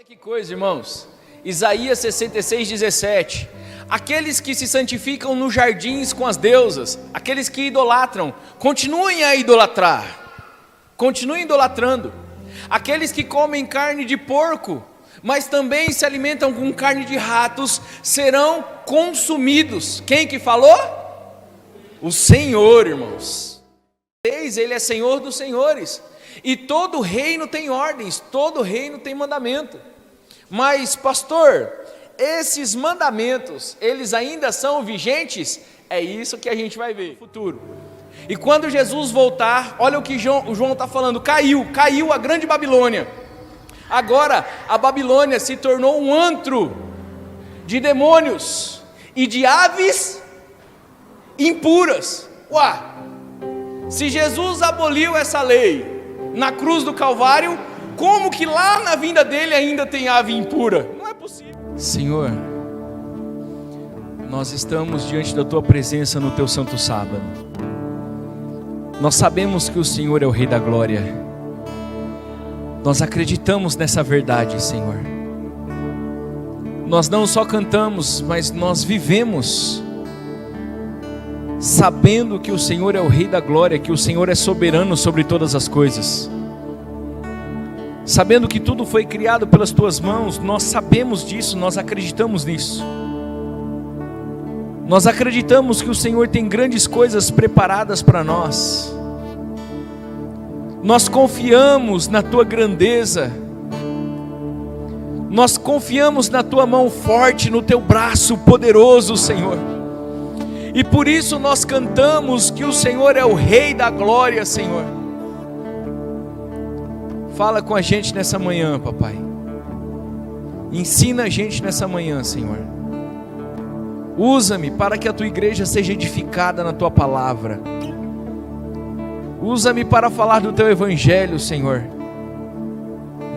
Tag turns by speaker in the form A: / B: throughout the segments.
A: Que coisa, irmãos. Isaías 66:17. Aqueles que se santificam nos jardins com as deusas, aqueles que idolatram, continuem a idolatrar, continuem idolatrando. Aqueles que comem carne de porco, mas também se alimentam com carne de ratos, serão consumidos. Quem que falou? O Senhor, irmãos. Ele é Senhor dos senhores, e todo reino tem ordens, todo reino tem mandamento. Mas pastor, esses mandamentos, eles ainda são vigentes? É isso que a gente vai ver no futuro. E quando Jesus voltar, olha o que João está falando, caiu a grande Babilônia. Agora a Babilônia se tornou um antro de demônios e de aves impuras. Se Jesus aboliu essa lei na cruz do Calvário, como que lá na vinda dele ainda tem ave impura? Não é possível. Senhor, nós estamos diante da tua presença no teu santo sábado. Nós sabemos que o Senhor é o Rei da Glória. Nós acreditamos nessa verdade, Senhor. Nós não só cantamos, mas nós vivemos sabendo que o Senhor é o Rei da Glória, que o Senhor é soberano sobre todas as coisas. Sabendo que tudo foi criado pelas tuas mãos, nós sabemos disso, nós acreditamos nisso. Nós acreditamos que o Senhor tem grandes coisas preparadas para nós. Nós confiamos na tua grandeza. Nós confiamos na tua mão forte, no teu braço poderoso, Senhor. E por isso nós cantamos que o Senhor é o Rei da Glória, Senhor. Fala com a gente nessa manhã, papai. Ensina a gente nessa manhã, Senhor. Usa-me para que a tua igreja seja edificada na tua palavra. Usa-me para falar do teu evangelho, Senhor.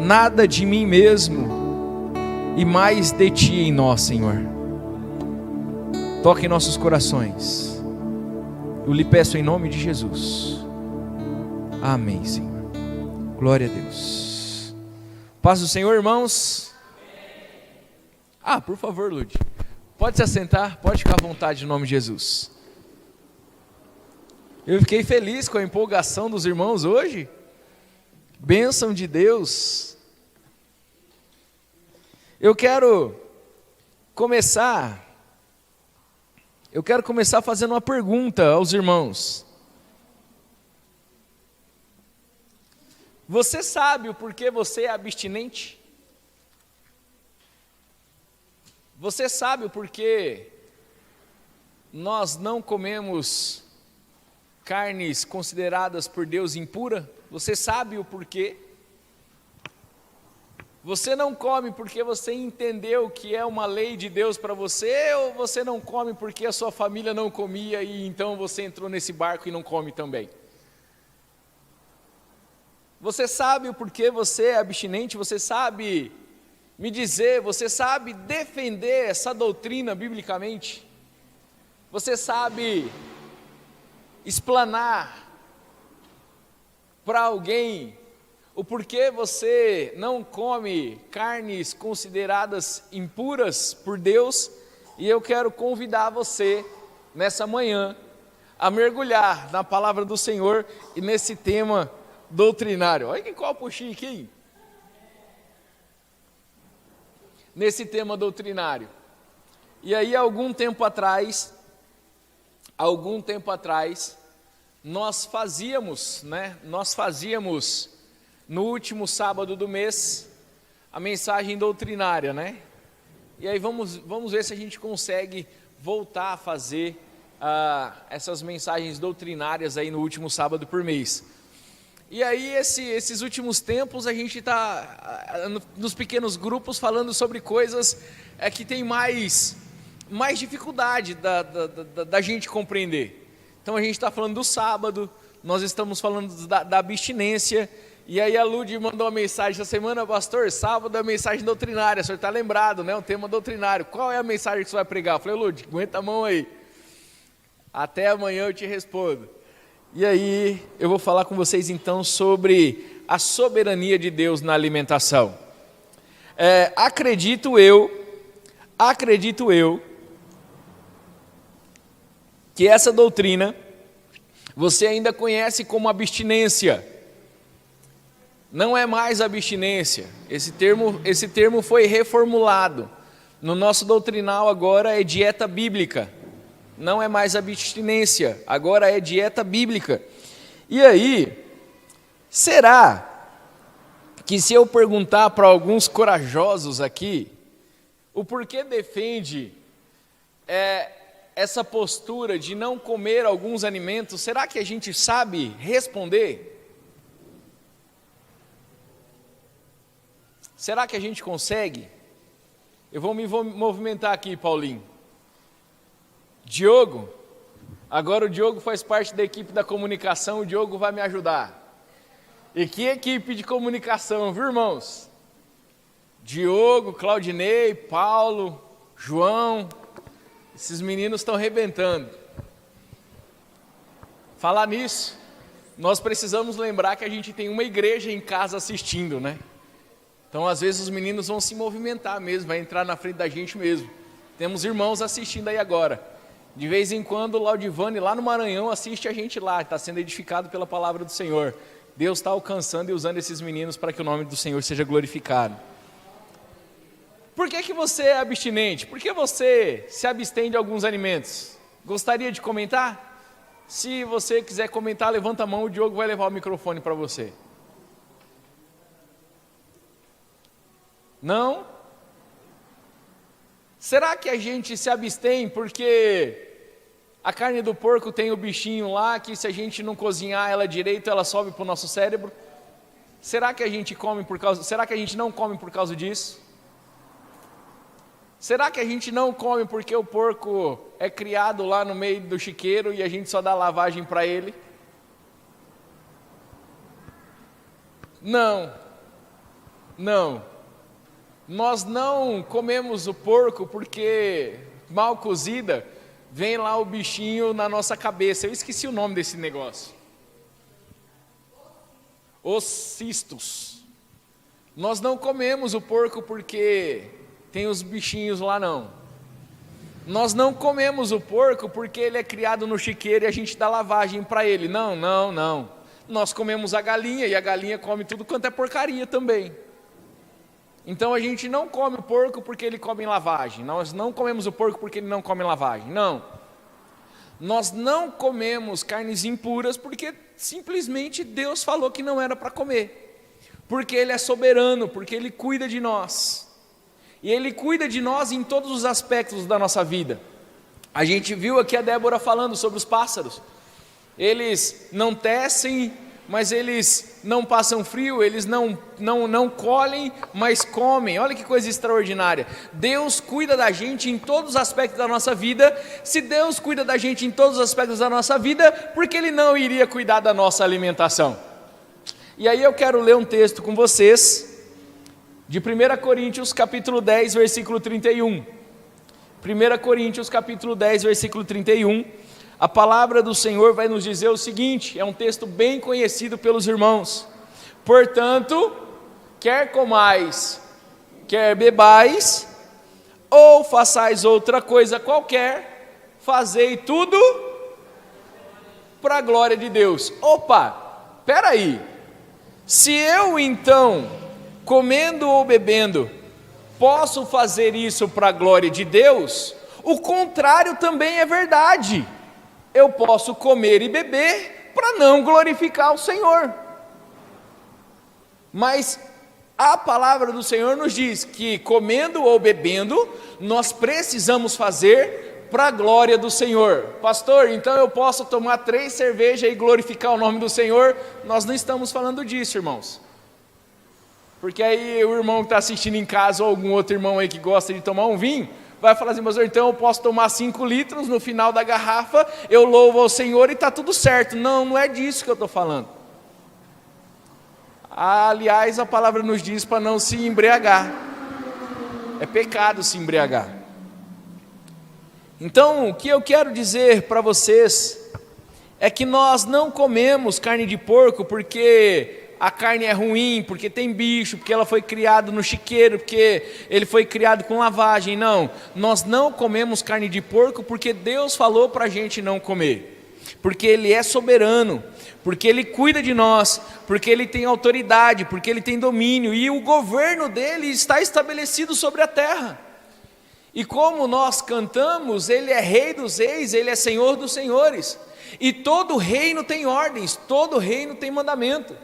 A: Nada de mim mesmo e mais de ti em nós, Senhor. Toque em nossos corações. Eu lhe peço em nome de Jesus. Amém, Senhor. Glória a Deus. Paz do Senhor, irmãos. Por favor, Lud, pode se assentar, pode ficar à vontade em nome de Jesus. Eu fiquei feliz com a empolgação dos irmãos hoje. Bênção de Deus. Eu quero começar fazendo uma pergunta aos irmãos. Você sabe o porquê você é abstinente? Você sabe o porquê nós não comemos carnes consideradas por Deus impura? Você sabe o porquê? Você não come porque você entendeu que é uma lei de Deus para você, ou você não come porque a sua família não comia e então você entrou nesse barco e não come também? Você sabe o porquê você é abstinente? Você sabe me dizer, você sabe defender essa doutrina biblicamente? Você sabe explanar para alguém o porquê você não come carnes consideradas impuras por Deus? E eu quero convidar você nessa manhã a mergulhar na palavra do Senhor e nesse tema doutrinário. Olha que copo chique, hein? Nesse tema doutrinário. E aí, algum tempo atrás, nós fazíamos no último sábado do mês a mensagem doutrinária, né? E aí vamos ver se a gente consegue voltar a fazer essas mensagens doutrinárias aí no último sábado por mês. E aí esses últimos tempos a gente está nos pequenos grupos falando sobre coisas que tem mais dificuldade da gente compreender. Então a gente está falando do sábado, nós estamos falando da abstinência. E aí a Lud mandou uma mensagem essa semana: pastor, sábado é mensagem doutrinária, o senhor está lembrado, né? Um tema doutrinário. Qual é a mensagem que você vai pregar? Eu falei: Lud, aguenta a mão aí. Até amanhã eu te respondo. E aí eu vou falar com vocês então sobre a soberania de Deus na alimentação. acredito eu que essa doutrina você ainda conhece como abstinência. Não é mais abstinência. Esse termo foi reformulado. No nosso doutrinal agora é dieta bíblica. Não é mais abstinência, agora é dieta bíblica. E aí, será que se eu perguntar para alguns corajosos aqui, o porquê defende essa postura de não comer alguns alimentos, será que a gente sabe responder? Será que a gente consegue? Eu vou me movimentar aqui, Paulinho. Diogo, agora o Diogo faz parte da equipe da comunicação, o Diogo vai me ajudar. E que equipe de comunicação, viu, irmãos? Diogo, Claudinei, Paulo, João, esses meninos estão arrebentando. Falar nisso, nós precisamos lembrar que a gente tem uma igreja em casa assistindo, né? Então, às vezes, os meninos vão se movimentar mesmo, vai entrar na frente da gente mesmo. Temos irmãos assistindo aí agora. De vez em quando, o Laudivane, lá no Maranhão, assiste a gente lá, está sendo edificado pela palavra do Senhor. Deus está alcançando e usando esses meninos para que o nome do Senhor seja glorificado. Por que você é abstinente? Por que você se abstém de alguns alimentos? Gostaria de comentar? Se você quiser comentar, levanta a mão, o Diogo vai levar o microfone para você. Não? Será que a gente se abstém porque a carne do porco tem o bichinho lá, que se a gente não cozinhar ela direito, ela sobe para o nosso cérebro? Será que a gente não come por causa disso? Será que a gente não come porque o porco é criado lá no meio do chiqueiro e a gente só dá lavagem para ele? Não. Nós não comemos o porco porque, mal cozida, vem lá o bichinho na nossa cabeça. Eu esqueci o nome desse negócio. Os cistos. Nós não comemos o porco porque tem os bichinhos lá, não. Nós não comemos o porco porque ele é criado no chiqueiro e a gente dá lavagem para ele. Não. Nós comemos a galinha e a galinha come tudo quanto é porcaria também. Então a gente não come o porco porque ele come lavagem. Nós não comemos o porco porque ele não come lavagem. Não. Nós não comemos carnes impuras porque simplesmente Deus falou que não era para comer. Porque Ele é soberano, porque Ele cuida de nós. E Ele cuida de nós em todos os aspectos da nossa vida. A gente viu aqui a Débora falando sobre os pássaros. Eles não tecem, mas eles não passam frio, eles não colhem, mas comem. Olha que coisa extraordinária. Deus cuida da gente em todos os aspectos da nossa vida. Se Deus cuida da gente em todos os aspectos da nossa vida, por que Ele não iria cuidar da nossa alimentação? E aí eu quero ler um texto com vocês, de 1 Coríntios capítulo 10, versículo 31. 1 Coríntios capítulo 10, versículo 31. A palavra do Senhor vai nos dizer o seguinte, é um texto bem conhecido pelos irmãos. Portanto, quer comais, quer bebais, ou façais outra coisa qualquer, fazei tudo para a glória de Deus. Opa, peraí, se eu então, comendo ou bebendo, posso fazer isso para a glória de Deus, o contrário também é verdade. Eu posso comer e beber para não glorificar o Senhor. Mas a palavra do Senhor nos diz que comendo ou bebendo, nós precisamos fazer para a glória do Senhor. Pastor, então eu posso tomar 3 cervejas e glorificar o nome do Senhor? Nós não estamos falando disso, irmãos. Porque aí o irmão que está assistindo em casa, ou algum outro irmão aí que gosta de tomar um vinho, vai falar assim, pastor, então eu posso tomar 5 litros, no final da garrafa, eu louvo ao Senhor e está tudo certo. Não é disso que eu estou falando. Aliás, a palavra nos diz para não se embriagar. É pecado se embriagar. Então, o que eu quero dizer para vocês é que nós não comemos carne de porco porque a carne é ruim, porque tem bicho, porque ela foi criada no chiqueiro, porque ele foi criado com lavagem. Não, nós não comemos carne de porco porque Deus falou para a gente não comer, porque Ele é soberano, porque Ele cuida de nós, porque Ele tem autoridade, porque Ele tem domínio, e o governo dEle está estabelecido sobre a terra. E como nós cantamos, Ele é Rei dos reis, Ele é Senhor dos senhores, e todo reino tem ordens, todo reino tem mandamento.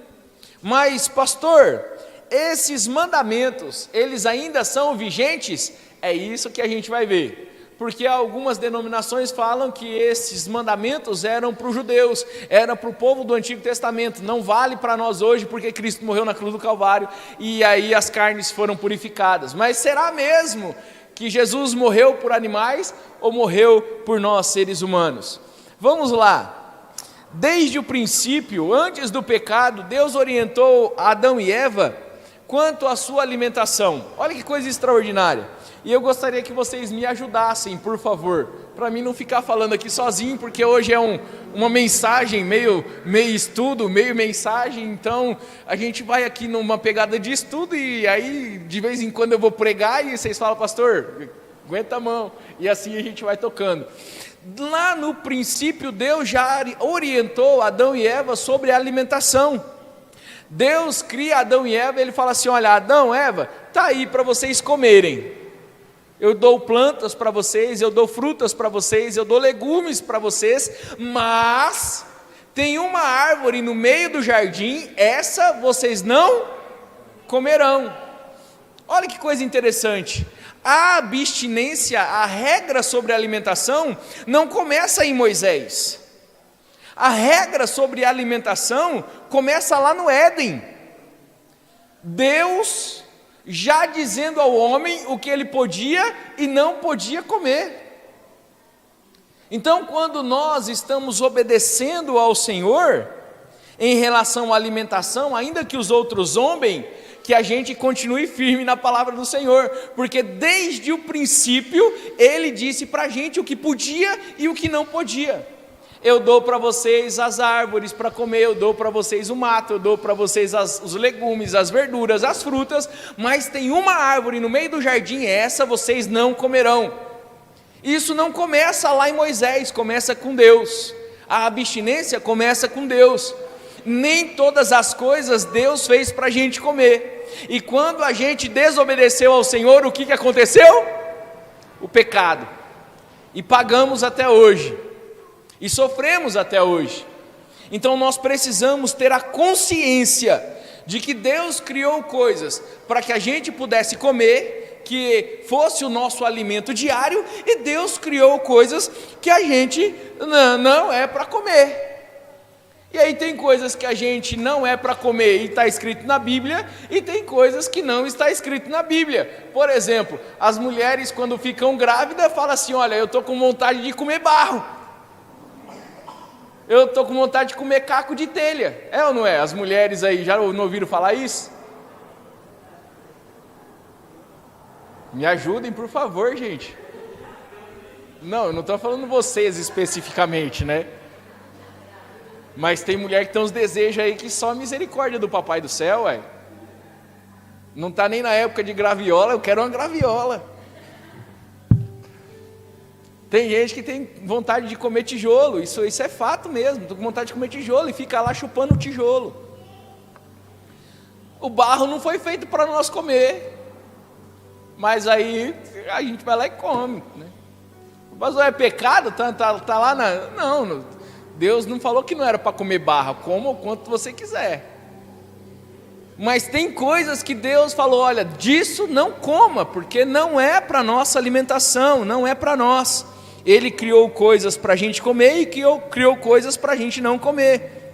A: Mas pastor, esses mandamentos, eles ainda são vigentes? É isso que a gente vai ver, porque algumas denominações falam que esses mandamentos eram para os judeus, era para o povo do Antigo Testamento, não vale para nós hoje, porque Cristo morreu na cruz do Calvário, e aí as carnes foram purificadas. Mas será mesmo que Jesus morreu por animais, ou morreu por nós seres humanos? Vamos lá. Desde o princípio, antes do pecado, Deus orientou Adão e Eva quanto à sua alimentação. Olha que coisa extraordinária. E eu gostaria que vocês me ajudassem, por favor, para mim não ficar falando aqui sozinho, porque hoje é uma mensagem, meio estudo, meio mensagem, então a gente vai aqui numa pegada de estudo, e aí de vez em quando eu vou pregar e vocês falam, pastor, aguenta a mão, e assim a gente vai tocando. Lá no princípio, Deus já orientou Adão e Eva sobre a alimentação. Deus cria Adão e Eva, Ele fala assim, olha, Adão, Eva, está aí para vocês comerem. Eu dou plantas para vocês, eu dou frutas para vocês, eu dou legumes para vocês, mas tem uma árvore no meio do jardim, essa vocês não comerão. Olha que coisa interessante. A abstinência, a regra sobre a alimentação, não começa em Moisés. A regra sobre a alimentação começa lá no Éden. Deus já dizendo ao homem o que ele podia e não podia comer. Então, quando nós estamos obedecendo ao Senhor em relação à alimentação, ainda que os outros zombem, que a gente continue firme na palavra do Senhor, porque desde o princípio Ele disse para a gente o que podia e o que não podia. Eu dou para vocês as árvores para comer, eu dou para vocês o mato, eu dou para vocês os legumes, as verduras, as frutas, mas tem uma árvore no meio do jardim, essa vocês não comerão. Isso não começa lá em Moisés, começa com Deus. A abstinência começa com Deus. Nem todas as coisas Deus fez para a gente comer. E quando a gente desobedeceu ao Senhor, o que aconteceu? O pecado. E pagamos até hoje. E sofremos até hoje. Então nós precisamos ter a consciência de que Deus criou coisas para que a gente pudesse comer, que fosse o nosso alimento diário, e Deus criou coisas que a gente não é para comer. E aí tem coisas que a gente não é para comer e está escrito na Bíblia, e tem coisas que não está escrito na Bíblia. Por exemplo, as mulheres quando ficam grávidas falam assim, olha, eu estou com vontade de comer barro. Eu estou com vontade de comer caco de telha. É ou não é? As mulheres aí já não ouviram falar isso? Me ajudem, por favor, gente. Não, eu não estou falando vocês especificamente, né? Mas tem mulher que tem uns desejos aí que só a misericórdia do Papai do Céu, ué. Não está nem na época de graviola, eu quero uma graviola. Tem gente que tem vontade de comer tijolo, isso é fato mesmo, estou com vontade de comer tijolo e fica lá chupando o tijolo. O barro não foi feito para nós comer, mas aí a gente vai lá e come, né? Mas não é pecado? Tá lá na... Não, Deus não falou que não era para comer barro, coma o quanto você quiser. Mas tem coisas que Deus falou, olha, disso não coma, porque não é para nossa alimentação, não é para nós. Ele criou coisas para a gente comer e criou coisas para a gente não comer.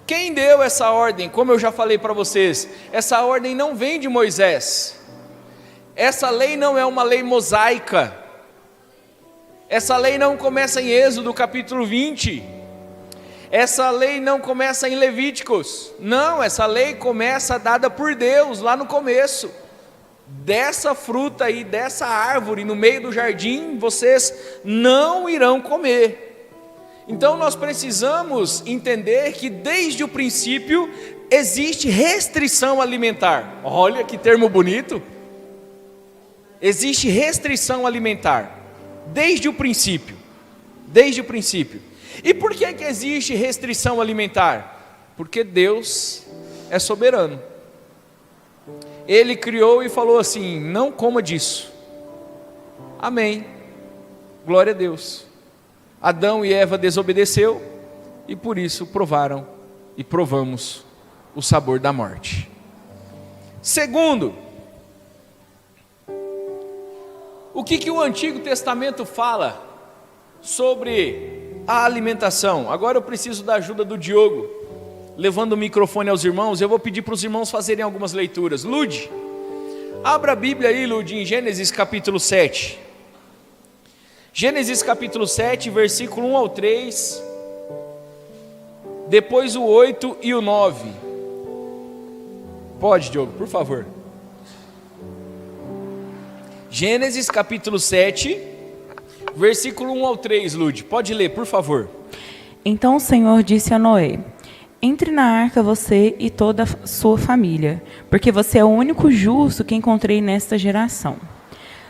A: Quem deu essa ordem? Como eu já falei para vocês, essa ordem não vem de Moisés. Essa lei não é uma lei mosaica. Essa lei não começa em Êxodo capítulo 20. Essa lei não começa em Levíticos. Não, essa lei começa dada por Deus lá no começo. Dessa fruta aí, dessa árvore no meio do jardim, vocês não irão comer. Então nós precisamos entender que desde o princípio existe restrição alimentar. Olha que termo bonito. Existe restrição alimentar, desde o princípio. Desde o princípio. E por que existe restrição alimentar? Porque Deus é soberano. Ele criou e falou assim: não coma disso. Amém. Glória a Deus. Adão e Eva desobedeceu e por isso provaram e provamos o sabor da morte. Segundo, o que o Antigo Testamento fala sobre a alimentação? Agora eu preciso da ajuda do Diogo, levando o microfone aos irmãos. Eu vou pedir para os irmãos fazerem algumas leituras. Lud, abra a Bíblia aí, Lud, em Gênesis capítulo 7. Gênesis capítulo 7, versículo 1 ao 3, depois o 8 e o 9. Pode, Diogo, por favor. Gênesis capítulo 7, versículo 1 ao 3, Lud, pode ler, por favor.
B: Então o Senhor disse a Noé: entre na arca você e toda a sua família, porque você é o único justo que encontrei nesta geração.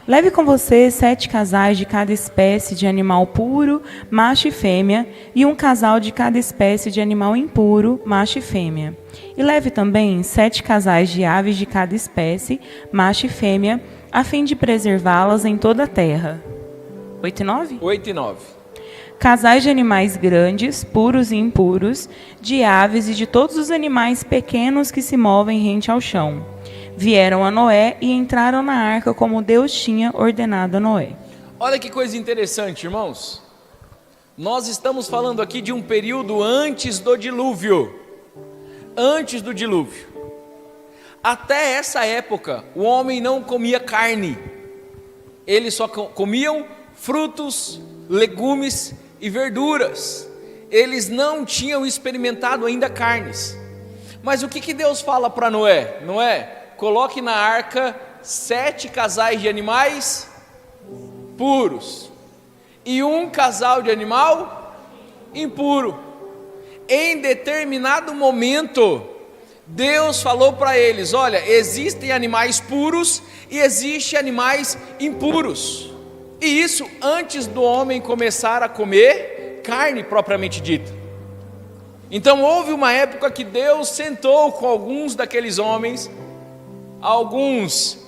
B: Leve com você 7 casais de cada espécie de animal puro, macho e fêmea, e um casal de cada espécie de animal impuro, macho e fêmea. E leve também 7 casais de aves de cada espécie, macho e fêmea, a fim de preservá-las em toda a terra. 8 e 9?
A: 8 e 9.
B: Casais de animais grandes, puros e impuros, de aves e de todos os animais pequenos que se movem rente ao chão. Vieram a Noé e entraram na arca como Deus tinha ordenado a Noé.
A: Olha que coisa interessante, irmãos. Nós estamos falando aqui de um período antes do dilúvio. Antes do dilúvio. Até essa época, o homem não comia carne. Eles só comiam frutos, legumes e verduras. Eles não tinham experimentado ainda carnes. Mas o que Deus fala para Noé? Noé, coloque na arca 7 casais de animais puros e um casal de animal impuro. Em determinado momento, Deus falou para eles: olha, existem animais puros e existem animais impuros. E isso antes do homem começar a comer carne propriamente dita. Então houve uma época que Deus sentou com alguns daqueles homens, alguns,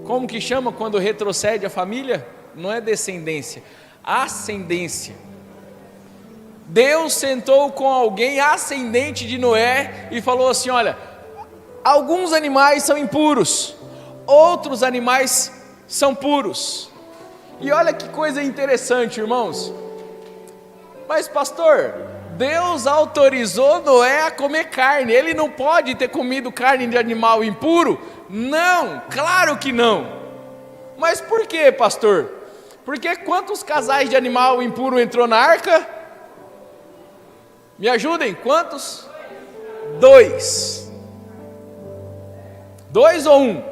A: como que chama quando retrocede a família? Não é descendência, ascendência. Deus sentou com alguém ascendente de Noé e falou assim: olha, alguns animais são impuros, outros animais são puros. E olha que coisa interessante, irmãos. Mas pastor, Deus autorizou Noé a comer carne. Ele não pode ter comido carne de animal impuro? Não, claro que não. Mas por quê, pastor? Porque quantos casais de animal impuro entrou na arca? Me ajudem, quantos? 2. 2 ou 1?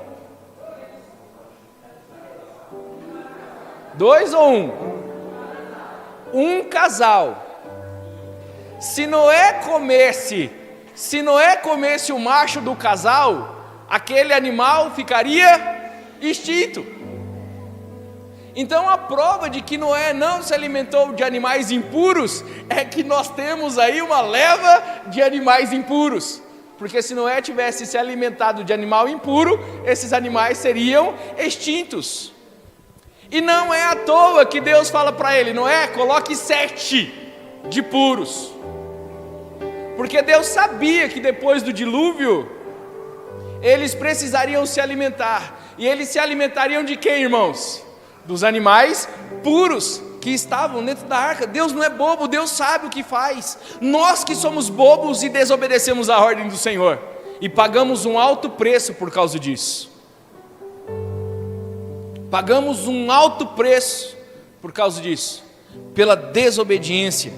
A: 2 ou 1? Um casal. Se Noé comesse o macho do casal, aquele animal ficaria extinto. Então a prova de que Noé não se alimentou de animais impuros é que nós temos aí uma leva de animais impuros. Porque se Noé tivesse se alimentado de animal impuro, esses animais seriam extintos. E não é à toa que Deus fala para ele: Noé, coloque 7 de puros. Porque Deus sabia que depois do dilúvio, eles precisariam se alimentar. E eles se alimentariam de quem, irmãos? Dos animais puros que estavam dentro da arca. Deus não é bobo, Deus sabe o que faz. Nós que somos bobos e desobedecemos a ordem do Senhor, e pagamos um alto preço por causa disso. Pagamos um alto preço por causa disso, pela desobediência.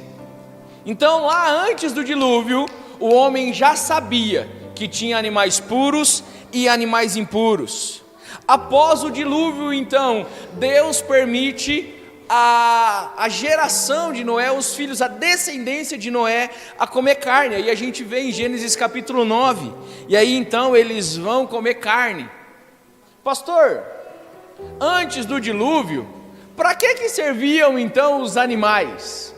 A: Então lá antes do dilúvio, o homem já sabia que tinha animais puros e animais impuros. Após o dilúvio, então, Deus permite a geração de Noé, os filhos, a descendência de Noé a comer carne. Aí a gente vê em Gênesis capítulo 9, e aí então eles vão comer carne. Pastor, antes do dilúvio, para que serviam então os animais?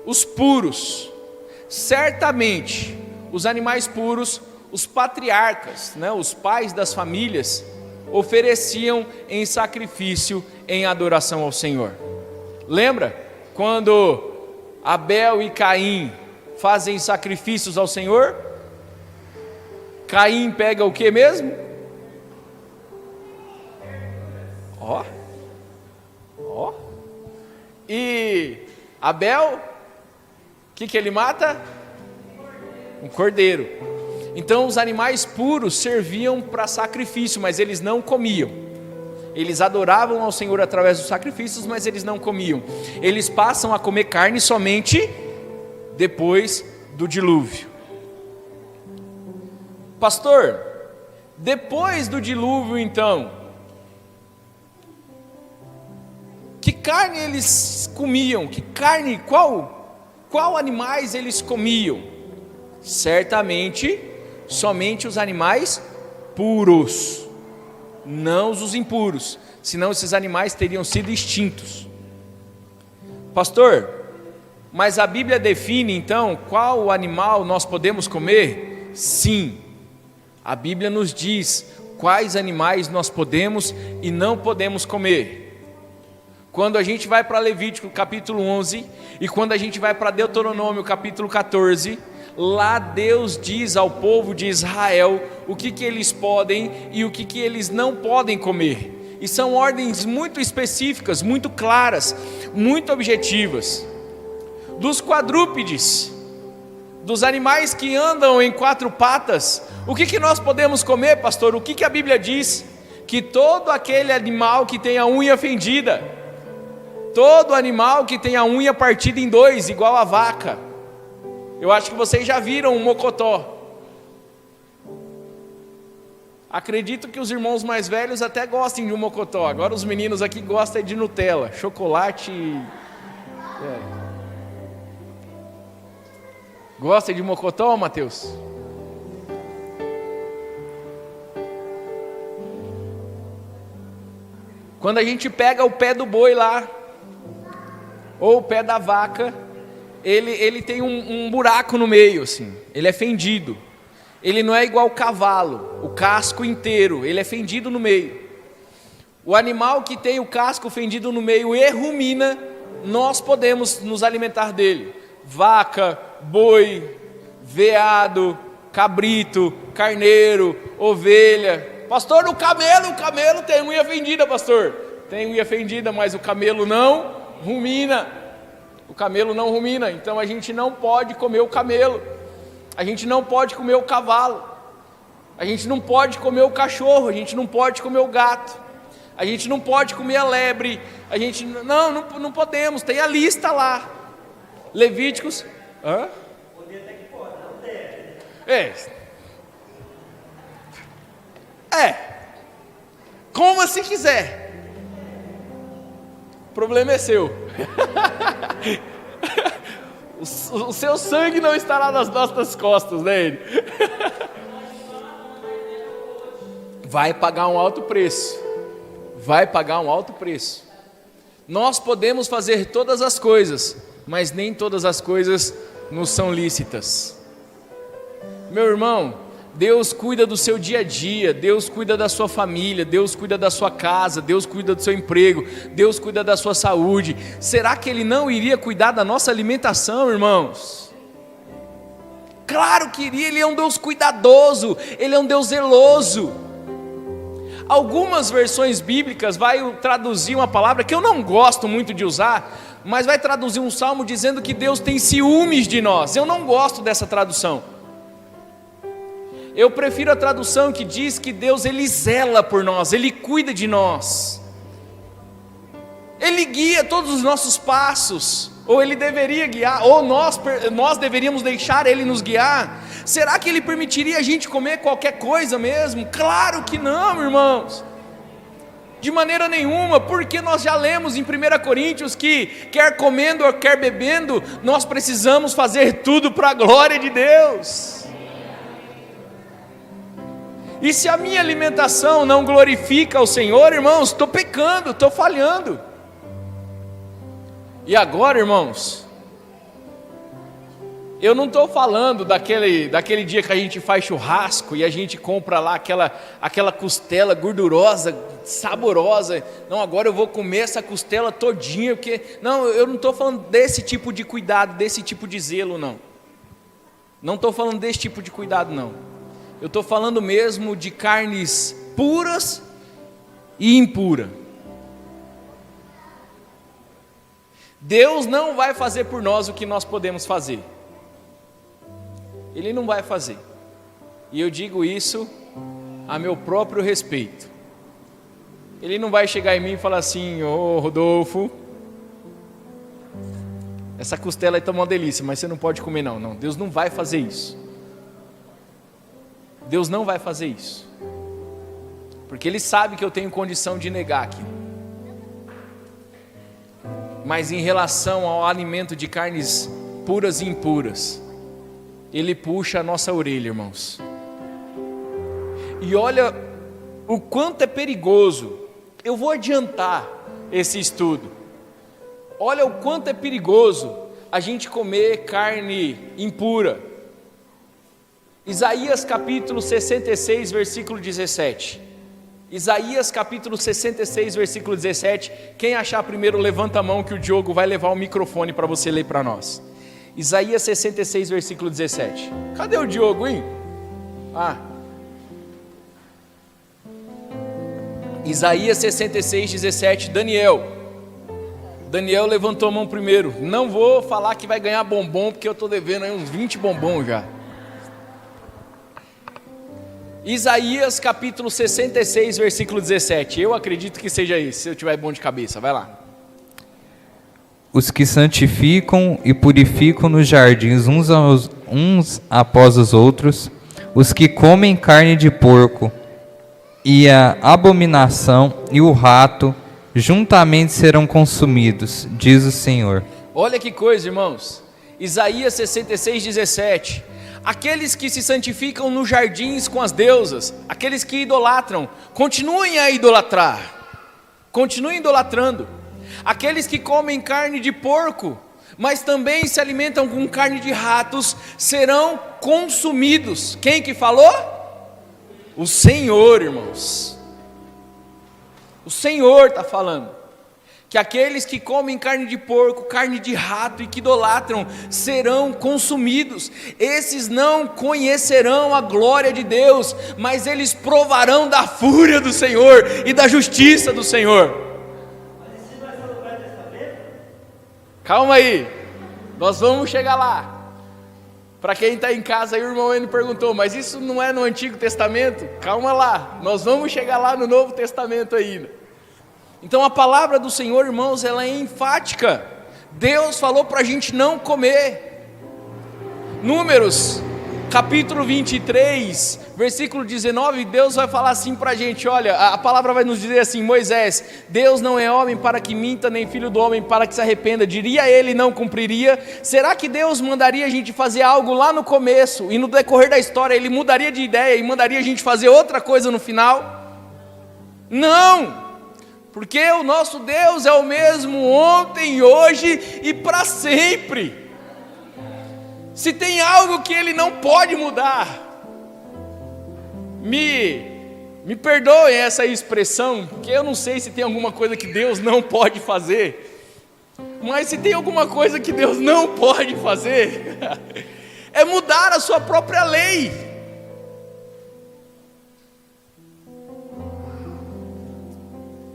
A: Os puros. Certamente, os animais puros, os patriarcas, né, os pais das famílias, ofereciam em sacrifício, em adoração ao Senhor. Lembra quando Abel e Caim fazem sacrifícios ao Senhor? Caim pega o que mesmo? Ó. E Abel, o que ele mata? Um cordeiro. Então os animais puros serviam para sacrifício, mas eles não comiam. Eles adoravam ao Senhor através dos sacrifícios, mas eles não comiam. Eles passam a comer carne somente depois do dilúvio. Pastor, depois do dilúvio então, que carne eles comiam? Que carne, qual animais eles comiam? Certamente, somente os animais puros, não os impuros, senão esses animais teriam sido extintos. Pastor, mas a Bíblia define então qual animal nós podemos comer? Sim, a Bíblia nos diz quais animais nós podemos e não podemos comer. Quando a gente vai para Levítico capítulo 11 e quando a gente vai para Deuteronômio capítulo 14, lá Deus diz ao povo de Israel o que eles podem e o que eles não podem comer. E são ordens muito específicas, muito claras, muito objetivas. Dos quadrúpedes, dos animais que andam em quatro patas, o que nós podemos comer, pastor? O que a Bíblia diz? Que todo aquele animal que tem a unha fendida, todo animal que tem a unha partida em dois, igual a vaca. Eu acho que vocês já viram um mocotó. Acredito que os irmãos mais velhos até gostem de um mocotó. Agora os meninos aqui gostam de Nutella, chocolate. Gosta de mocotó, Mateus? Quando a gente pega o pé do boi lá, ou o pé da vaca, ele tem um buraco no meio, assim, ele é fendido. Ele não é igual o cavalo, o casco inteiro, ele é fendido no meio. O animal que tem o casco fendido no meio e rumina, nós podemos nos alimentar dele. Vaca, boi, veado, cabrito, carneiro, ovelha. Pastor, o camelo tem unha fendida, pastor. Tem unha fendida, mas o camelo não rumina. O camelo não rumina, então a gente não pode comer o camelo. A gente não pode comer o cavalo. A gente não pode comer o cachorro. A gente não pode comer o gato. A gente não pode comer a lebre. A gente não podemos. Tem a lista lá. Levíticos. Hã? Coma se quiser. O problema é seu. O seu sangue não estará nas nossas costas, né? Ele vai pagar um alto preço. Vai pagar um alto preço. Nós podemos fazer todas as coisas, mas nem todas as coisas nos são lícitas. Meu irmão, Deus cuida do seu dia a dia, Deus cuida da sua família, Deus cuida da sua casa, Deus cuida do seu emprego, Deus cuida da sua saúde. Será que Ele não iria cuidar da nossa alimentação, irmãos? Claro que iria. Ele é um Deus cuidadoso, Ele é um Deus zeloso. Algumas versões bíblicas vai traduzir uma palavra que eu não gosto muito de usar, mas vai traduzir um salmo dizendo que Deus tem ciúmes de nós. Eu não gosto dessa tradução. Eu prefiro a tradução que diz que Deus, Ele zela por nós, Ele cuida de nós. Ele guia todos os nossos passos, ou Ele deveria guiar, ou nós deveríamos deixar Ele nos guiar. Será que Ele permitiria a gente comer qualquer coisa mesmo? Claro que não, irmãos. De maneira nenhuma, porque nós já lemos em 1 Coríntios que, quer comendo ou quer bebendo, nós precisamos fazer tudo para a glória de Deus. E se a minha alimentação não glorifica o Senhor, irmãos, estou pecando, estou falhando. E agora, irmãos, eu não estou falando daquele dia que a gente faz churrasco e a gente compra lá aquela costela gordurosa, saborosa. Não, agora eu vou comer essa costela todinha, porque... Não, eu não estou falando desse tipo de cuidado, desse tipo de zelo, não. Não estou falando desse tipo de cuidado, não. Eu estou falando mesmo de carnes puras e impuras. Deus não vai fazer por nós o que nós podemos fazer. Ele não vai fazer. E eu digo isso a meu próprio respeito. Ele não vai chegar em mim e falar assim: ô Rodolfo, essa costela aí está uma delícia, mas você não pode comer não. Não, Deus não vai fazer isso. Deus não vai fazer isso. Porque Ele sabe que eu tenho condição de negar aquilo. Mas em relação ao alimento de carnes puras e impuras, Ele puxa a nossa orelha, irmãos. E olha o quanto é perigoso. Eu vou adiantar esse estudo. Olha o quanto é perigoso a gente comer carne impura. Isaías capítulo 66, versículo 17. Isaías capítulo 66, versículo 17. Quem achar primeiro, levanta a mão que o Diogo vai levar o microfone para você ler para nós. Isaías 66, versículo 17. Cadê o Diogo, hein? Isaías 66, 17. Daniel levantou a mão primeiro. Não vou falar que vai ganhar bombom, porque eu estou devendo aí uns 20 bombons já. Isaías capítulo 66, versículo 17. Eu acredito que seja isso, se eu tiver bom de cabeça. Vai lá.
C: Os que santificam e purificam nos jardins uns após os outros, os que comem carne de porco, e a abominação e o rato juntamente serão consumidos, diz o Senhor.
A: Olha que coisa, irmãos. Isaías 66, 17. Aqueles que se santificam nos jardins com as deusas, aqueles que idolatram, continuem a idolatrar, continuem idolatrando. Aqueles que comem carne de porco, mas também se alimentam com carne de ratos, serão consumidos. Quem que falou? O Senhor, irmãos. O Senhor está falando que aqueles que comem carne de porco, carne de rato e que idolatram, serão consumidos. Esses não conhecerão a glória de Deus, mas eles provarão da fúria do Senhor e da justiça do Senhor. Calma aí, nós vamos chegar lá. Para quem está em casa aí, o irmão Enio perguntou, mas isso não é no Antigo Testamento? Calma lá, nós vamos chegar lá no Novo Testamento ainda. Então a palavra do Senhor, irmãos, ela é enfática. Deus falou para a gente não comer. Números, capítulo 23, versículo 19, Deus vai falar assim para a gente, olha, a palavra vai nos dizer assim: Moisés, Deus não é homem para que minta, nem filho do homem para que se arrependa, diria ele, não cumpriria. Será que Deus mandaria a gente fazer algo lá no começo, e no decorrer da história Ele mudaria de ideia e mandaria a gente fazer outra coisa no final? Não! Porque o nosso Deus é o mesmo ontem, hoje e para sempre. Se tem algo que Ele não pode mudar, me perdoem essa expressão, porque eu não sei se tem alguma coisa que Deus não pode fazer, mas se tem alguma coisa que Deus não pode fazer, é mudar a sua própria lei.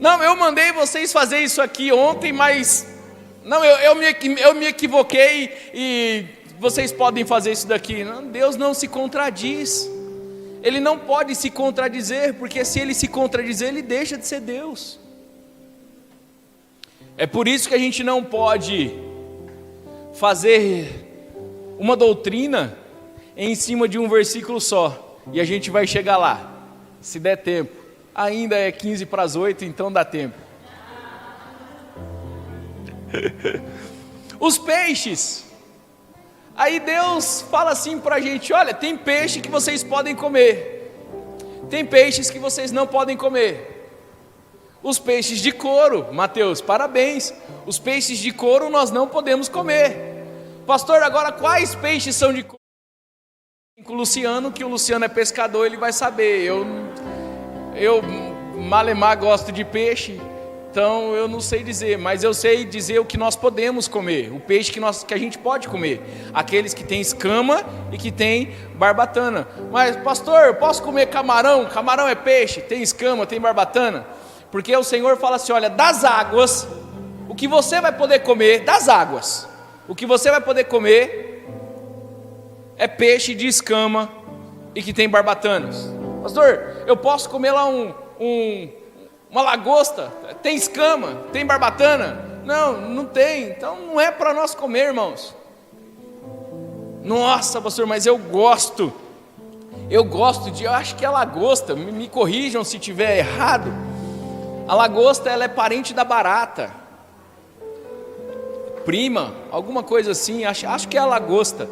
A: Não, eu mandei vocês fazer isso aqui ontem, mas não, eu me equivoquei e vocês podem fazer isso daqui. Não, Deus não se contradiz. Ele não pode se contradizer, porque se Ele se contradizer, Ele deixa de ser Deus. É por isso que a gente não pode fazer uma doutrina em cima de um versículo só. E a gente vai chegar lá, se der tempo. Ainda é 15 para as 8, então dá tempo. Os peixes. Aí Deus fala assim para a gente: olha, tem peixe que vocês podem comer, tem peixes que vocês não podem comer. Os peixes de couro, Mateus, parabéns. Os peixes de couro nós não podemos comer. Pastor, agora quais peixes são de couro? Com o Luciano, que o Luciano é pescador, ele vai saber. Eu malemar gosto de peixe, então eu não sei dizer, mas eu sei dizer o que nós podemos comer, o peixe que a gente pode comer, aqueles que tem escama e que tem barbatana. Mas pastor, eu posso comer camarão? Camarão é peixe, tem escama, tem barbatana? Porque o Senhor fala assim: olha, das águas, o que você vai poder comer, das águas, o que você vai poder comer é peixe de escama e que tem barbatanas. Pastor, eu posso comer lá uma lagosta, tem escama, tem barbatana? Não, não tem, então não é para nós comer, irmãos. Nossa, pastor, mas eu acho que a lagosta, me corrijam se estiver errado, a lagosta ela é parente da barata, prima, alguma coisa assim, acho que é a lagosta.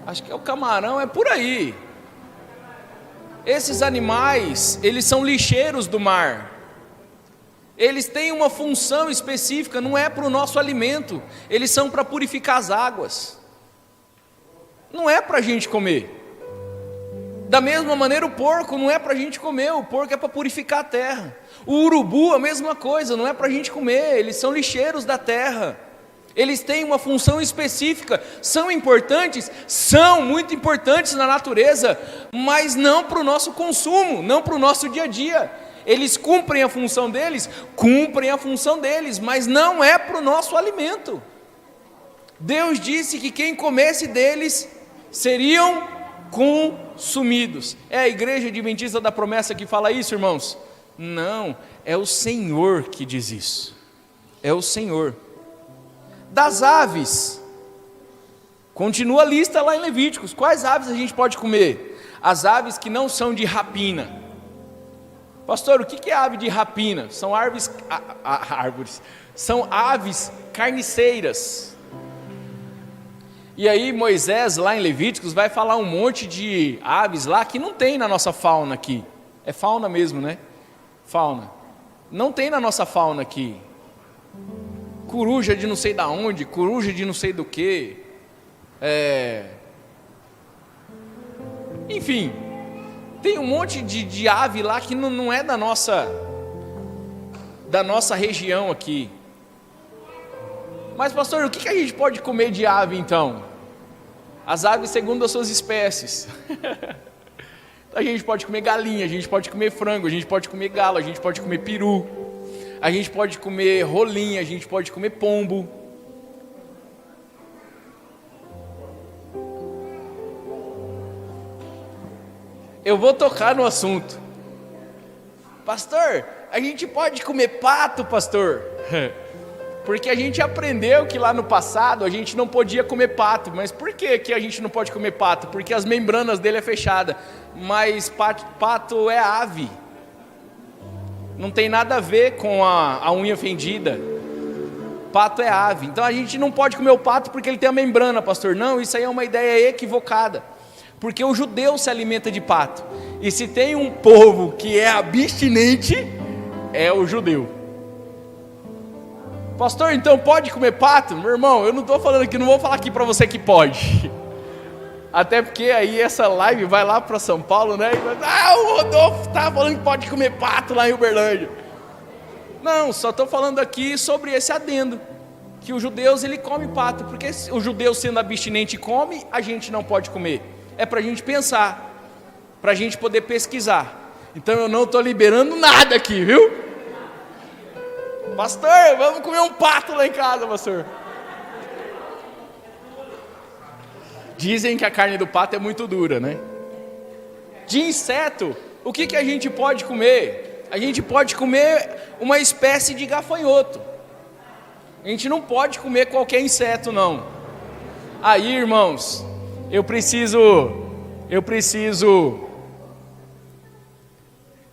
A: Acho que é o camarão, é por aí. Esses animais, eles são lixeiros do mar. Eles têm uma função específica, não é para o nosso alimento. Eles são para purificar as águas. Não é para a gente comer. Da mesma maneira o porco não é para a gente comer, o porco é para purificar a terra. O urubu a mesma coisa, não é para a gente comer, eles são lixeiros da terra. Eles têm uma função específica, são importantes, são muito importantes na natureza, mas não para o nosso consumo, não para o nosso dia a dia. Eles cumprem a função deles, mas não é para o nosso alimento. Deus disse que quem comesse deles seriam consumidos. É a igreja adventista da promessa que fala isso, irmãos? Não, é o Senhor que diz isso. É o Senhor. Das aves, continua a lista lá em Levíticos. Quais aves a gente pode comer? As aves que não são de rapina. Pastor, o que é ave de rapina? São são aves carniceiras. E aí Moisés lá em Levíticos vai falar um monte de aves lá que não tem na nossa fauna aqui. É fauna mesmo, né? Fauna. Não tem na nossa fauna aqui. Coruja de não sei da onde, coruja de não sei do que, enfim, tem um monte de ave lá que não é da nossa região aqui. Mas pastor, o que a gente pode comer de ave então? As aves segundo as suas espécies. A gente pode comer galinha, a gente pode comer frango, a gente pode comer galo, a gente pode comer peru, a gente pode comer rolinha, a gente pode comer pombo. Eu vou tocar no assunto. Pastor, a gente pode comer pato, pastor? Porque a gente aprendeu que lá no passado a gente não podia comer pato. Mas por que a gente não pode comer pato? Porque as membranas dele é fechada. Mas pato é ave. Não tem nada a ver com a unha fendida. Pato é ave. Então a gente não pode comer o pato porque ele tem a membrana, pastor. Não, isso aí é uma ideia equivocada. Porque o judeu se alimenta de pato. E se tem um povo que é abstinente, é o judeu. Pastor, então pode comer pato? Meu irmão, eu não estou falando aqui, não vou falar aqui para você que pode. Até porque aí essa live vai lá para São Paulo, né? E vai, o Rodolfo está falando que pode comer pato lá em Uberlândia. Não, só estou falando aqui sobre esse adendo. Que os judeus, ele come pato. Porque o judeu sendo abstinente come, a gente não pode comer. É para a gente pensar, para a gente poder pesquisar. Então eu não estou liberando nada aqui, viu? Pastor, vamos comer um pato lá em casa, pastor. Dizem que a carne do pato é muito dura, né? De inseto, o que a gente pode comer? A gente pode comer uma espécie de gafanhoto. A gente não pode comer qualquer inseto, não. Aí, irmãos, eu preciso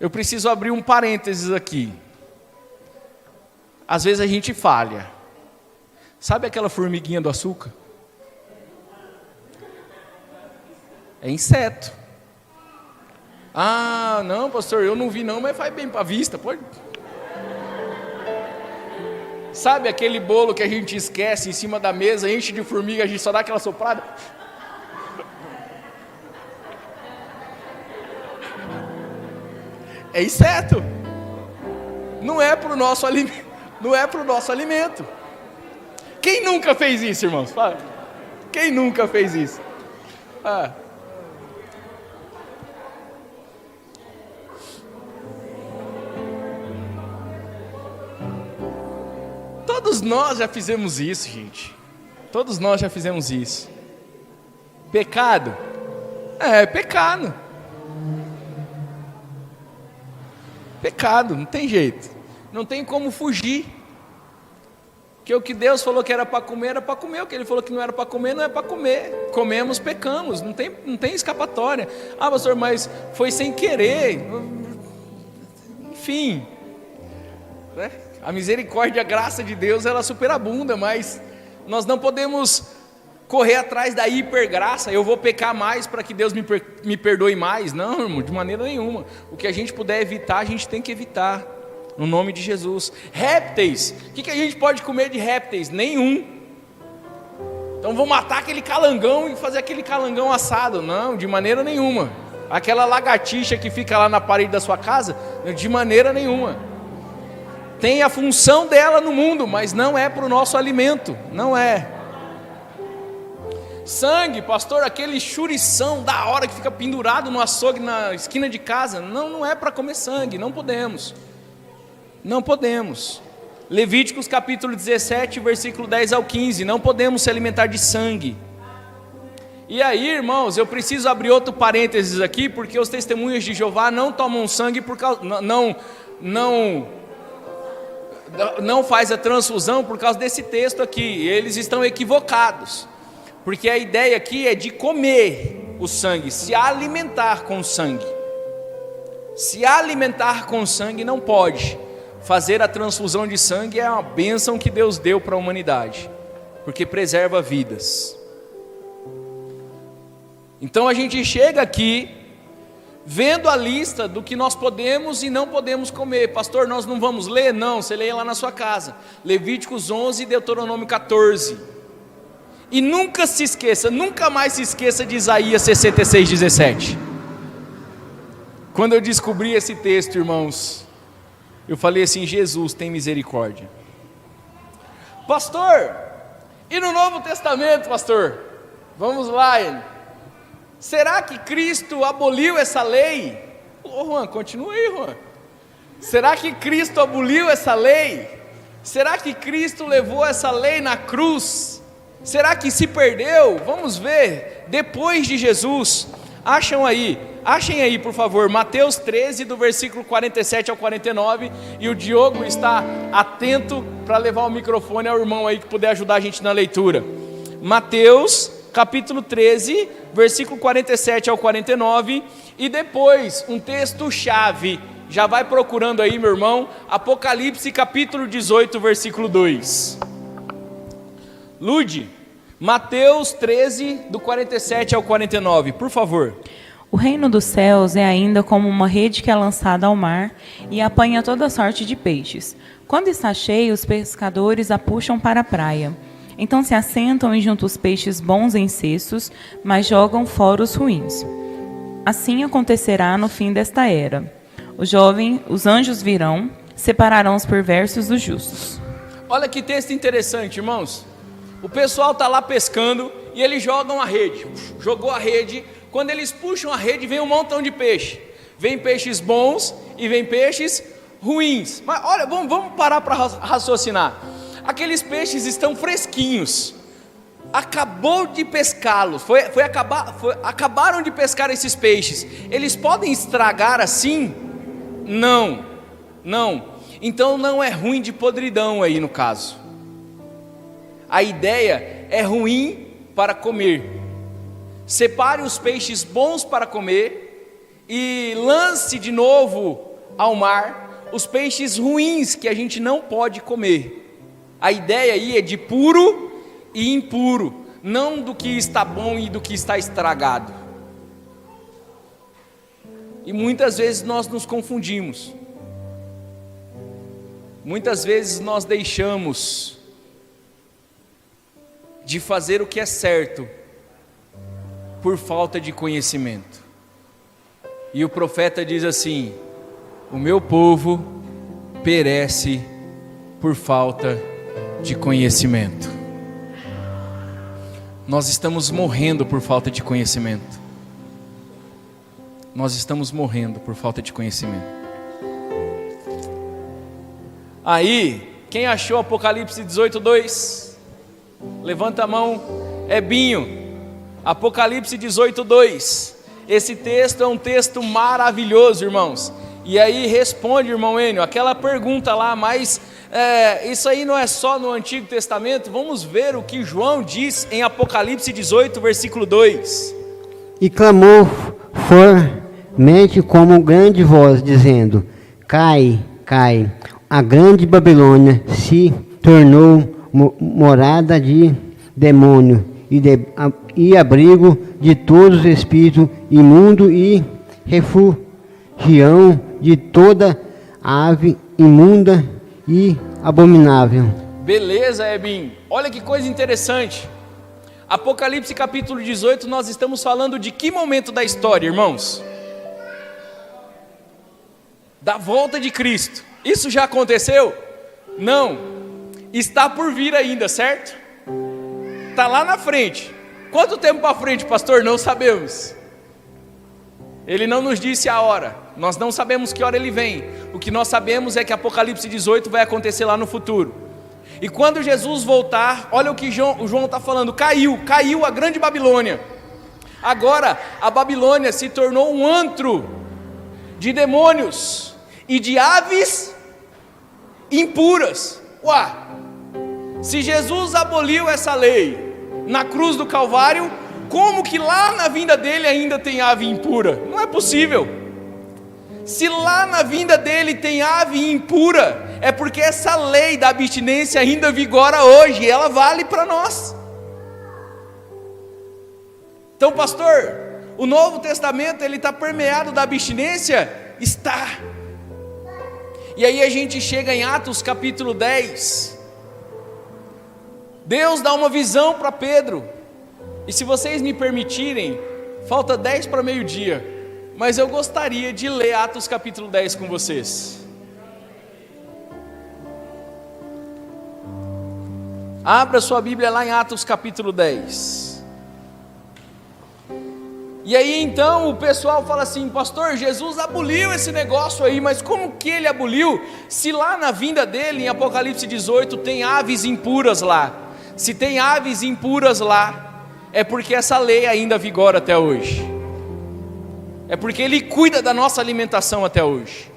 A: eu preciso abrir um parênteses aqui. Às vezes a gente falha. Sabe aquela formiguinha do açúcar? É inseto. Ah, não, pastor, eu não vi não, mas faz bem para a vista, pode? Sabe aquele bolo que a gente esquece em cima da mesa, enche de formiga, a gente só dá aquela soprada? É inseto. Não é para o nosso alimento. Não é para o nosso alimento. Quem nunca fez isso, irmãos? Fala. Quem nunca fez isso? Todos nós já fizemos isso, gente. Todos nós já fizemos isso. Pecado? É pecado. Pecado, não tem jeito. Não tem como fugir. Porque o que Deus falou que era para comer, era para comer. O que Ele falou que não era para comer, não é para comer. Comemos, pecamos. Não tem escapatória. Ah, pastor, mas foi sem querer. Enfim. Né? A misericórdia, a graça de Deus, ela superabunda, mas nós não podemos correr atrás da hipergraça. Eu vou pecar mais para que Deus me perdoe mais. Não, irmão, de maneira nenhuma. O que a gente puder evitar, a gente tem que evitar. No nome de Jesus. Répteis. O que a gente pode comer de répteis? Nenhum. Então vou matar aquele calangão e fazer aquele calangão assado. Não, de maneira nenhuma. Aquela lagartixa que fica lá na parede da sua casa, de maneira nenhuma. Tem a função dela no mundo, mas não é para o nosso alimento. Não é. Sangue, pastor, aquele churição da hora que fica pendurado no açougue na esquina de casa. Não é para comer sangue, não podemos. Não podemos. Levíticos capítulo 17, versículo 10 ao 15. Não podemos se alimentar de sangue. E aí, irmãos, eu preciso abrir outro parênteses aqui, porque os testemunhas de Jeová não tomam sangue por causa... Não faz a transfusão por causa desse texto aqui. Eles estão equivocados. Porque a ideia aqui é de comer o sangue, se alimentar com sangue. Se alimentar com sangue não pode. Fazer a transfusão de sangue é uma bênção que Deus deu para a humanidade, porque preserva vidas. Então a gente chega aqui, vendo a lista do que nós podemos e não podemos comer. Pastor, nós não vamos ler? Não, você lê lá na sua casa. Levíticos 11 e Deuteronômio 14. E nunca se esqueça, nunca mais se esqueça de Isaías 66, 17. Quando eu descobri esse texto, irmãos, eu falei assim: Jesus, tem misericórdia. Pastor, e no Novo Testamento, pastor? Vamos lá, ele. Será que Cristo aboliu essa lei? Ô Juan, continua aí, Juan. Será que Cristo aboliu essa lei? Será que Cristo levou essa lei na cruz? Será que se perdeu? Vamos ver, depois de Jesus. Achem aí, por favor, Mateus 13, do versículo 47 ao 49, e o Diogo está atento para levar o microfone ao irmão aí que puder ajudar a gente na leitura. Mateus, capítulo 13, versículo 47 ao 49, e depois, um texto-chave, já vai procurando aí, meu irmão, Apocalipse, capítulo 18, versículo 2. Lude, Mateus 13, do 47 ao 49, por favor.
B: O reino dos céus é ainda como uma rede que é lançada ao mar e apanha toda sorte de peixes. Quando está cheio, os pescadores a puxam para a praia. Então se assentam e juntam os peixes bons em cestos, mas jogam fora os ruins. Assim acontecerá no fim desta era. Os anjos virão, separarão os perversos dos justos.
A: Olha que texto interessante, irmãos. O pessoal está lá pescando e eles jogam a rede. Jogou a rede. Quando eles puxam a rede, vem um montão de peixe. Vem peixes bons e vem peixes ruins. Mas olha, vamos parar para raciocinar. Aqueles peixes estão fresquinhos. Acabou de pescá-los. Acabaram de pescar esses peixes. Eles podem estragar assim? Não. Então não é ruim de podridão aí no caso. A ideia é ruim para comer. Separe os peixes bons para comer e lance de novo ao mar os peixes ruins que a gente não pode comer. A ideia aí é de puro e impuro, não do que está bom e do que está estragado. E muitas vezes nós nos confundimos. Muitas vezes nós deixamos de fazer o que é certo por falta de conhecimento. E o profeta diz assim: o meu povo perece por falta de conhecimento. Nós estamos morrendo por falta de conhecimento. Nós estamos morrendo por falta de conhecimento. Aí, quem achou Apocalipse 18:2? Levanta a mão. Binho. Apocalipse 18:2. Esse texto é um texto maravilhoso, irmãos. E aí responde, irmão Enio, aquela pergunta lá, mas isso aí não é só no Antigo Testamento. Vamos ver o que João diz em Apocalipse 18, versículo 2.
D: E clamou fortemente como grande voz, dizendo: Cai, cai, a grande Babilônia se tornou morada de demônio e abrigo de todos os espíritos imundos e refugião de toda ave imunda e abominável.
A: Beleza, Ebin. Olha que coisa interessante. Apocalipse capítulo 18, nós estamos falando de que momento da história, irmãos? Da volta de Cristo. Isso já aconteceu? Não. Está por vir ainda, certo? Está lá na frente. Quanto tempo para frente, pastor? Não sabemos. Ele não nos disse a hora. Nós não sabemos que hora ele vem. O que nós sabemos é que Apocalipse 18 vai acontecer lá no futuro. E quando Jesus voltar, olha o que o João está falando: caiu a grande Babilônia. Agora a Babilônia se tornou um antro de demônios e de aves impuras. Se Jesus aboliu essa lei na cruz do Calvário, como que lá na vinda dele ainda tem ave impura? Não é possível. Se lá na vinda dele tem ave impura, é porque essa lei da abstinência ainda vigora hoje, e ela vale para nós. Então, pastor, o Novo Testamento ele está permeado da abstinência? Está. E aí a gente chega em Atos capítulo 10. Deus dá uma visão para Pedro. E se vocês me permitirem, falta 10 para meio-dia, mas eu gostaria de ler Atos capítulo 10 com vocês. Abra sua Bíblia lá em Atos capítulo 10. E aí então o pessoal fala assim: pastor, Jesus aboliu esse negócio aí, mas como que ele aboliu? Se lá na vinda dele, em Apocalipse 18, tem aves impuras lá. Se tem aves impuras lá, é porque essa lei ainda vigora até hoje. É porque ele cuida da nossa alimentação até hoje.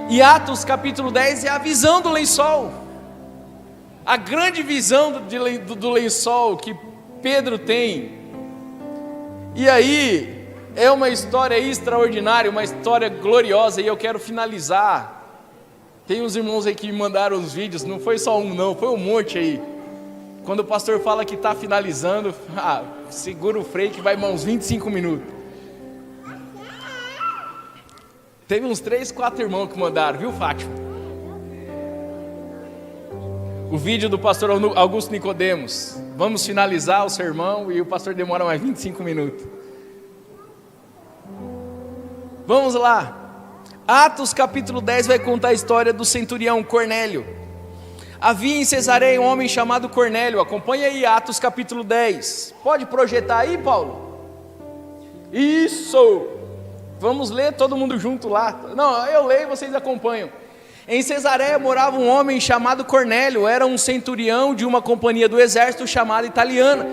A: E Atos capítulo 10 é a visão do lençol. A grande visão do lençol que Pedro tem. E aí, é uma história extraordinária, uma história gloriosa, e eu quero finalizar. Tem uns irmãos aí que me mandaram os vídeos, não foi só um não, foi um monte aí. Quando o pastor fala que está finalizando, segura o freio que vai uns 25 minutos. Teve uns 3, 4 irmãos que mandaram, viu, Fátima? O vídeo do pastor Augusto Nicodemos. Vamos finalizar o sermão e o pastor demora mais 25 minutos. Vamos lá. Atos capítulo 10 vai contar a história do centurião Cornélio. Havia em Cesareia um homem chamado Cornélio. Acompanha aí Atos capítulo 10. Pode projetar aí, Paulo? Isso! Vamos ler todo mundo junto lá. Não, eu leio e vocês acompanham. Em Cesareia morava um homem chamado Cornélio. Era um centurião de uma companhia do exército chamada Italiana.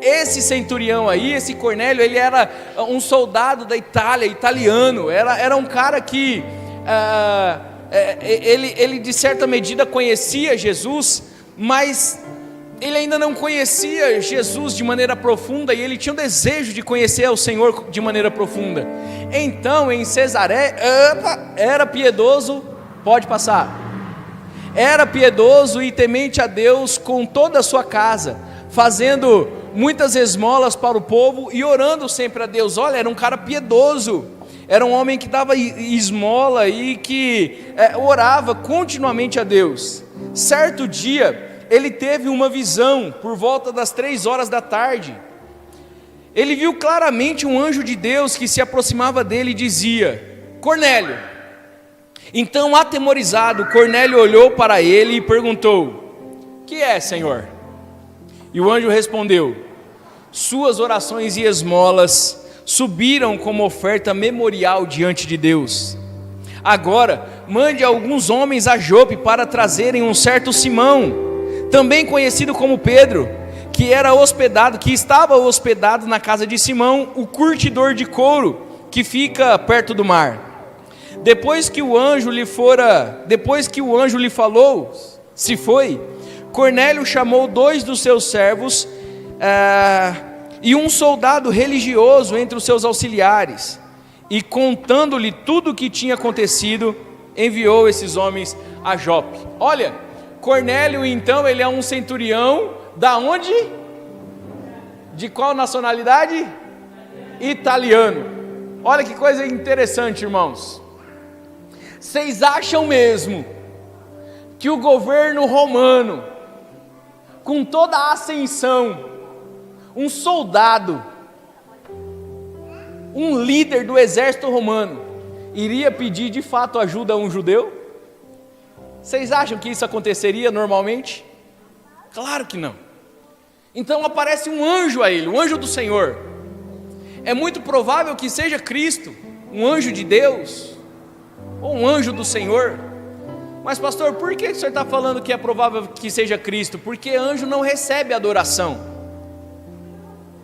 A: Esse centurião aí, esse Cornélio, ele era um soldado da Itália, italiano. Era um cara que ele de certa medida conhecia Jesus, mas ele ainda não conhecia Jesus de maneira profunda e ele tinha o desejo de conhecer o Senhor de maneira profunda. Então, em Cesareia, era piedoso, pode passar. Era piedoso e temente a Deus com toda a sua casa, fazendo muitas esmolas para o povo e orando sempre a Deus. Olha, era um cara piedoso, era um homem que dava esmola e que orava continuamente a Deus. Certo dia, ele teve uma visão por volta das 3 horas da tarde. Ele viu claramente um anjo de Deus que se aproximava dele e dizia: Cornélio. Então, atemorizado, Cornélio olhou para ele e perguntou: que é, Senhor? E o anjo respondeu: suas orações e esmolas subiram como oferta memorial diante de Deus. Agora, mande alguns homens a Jope para trazerem um certo Simão, também conhecido como Pedro, que estava hospedado na casa de Simão, o curtidor de couro, que fica perto do mar. Depois que o anjo lhe falou, se foi, Cornélio chamou 2 dos seus servos e um soldado religioso entre os seus auxiliares, e contando-lhe tudo o que tinha acontecido, enviou esses homens a Jope. Olha, Cornélio então, ele é um centurião, da onde? De qual nacionalidade? Italiano. Olha que coisa interessante, irmãos. Vocês acham mesmo que o governo romano, com toda a ascensão, um soldado, um líder do exército romano, iria pedir de fato ajuda a um judeu? Vocês acham que isso aconteceria normalmente? Claro que não. Então aparece um anjo a ele, um anjo do Senhor. É muito provável que seja Cristo, um anjo de Deus, ou um anjo do Senhor. Mas pastor, por que o senhor está falando que é provável que seja Cristo? Porque anjo não recebe adoração.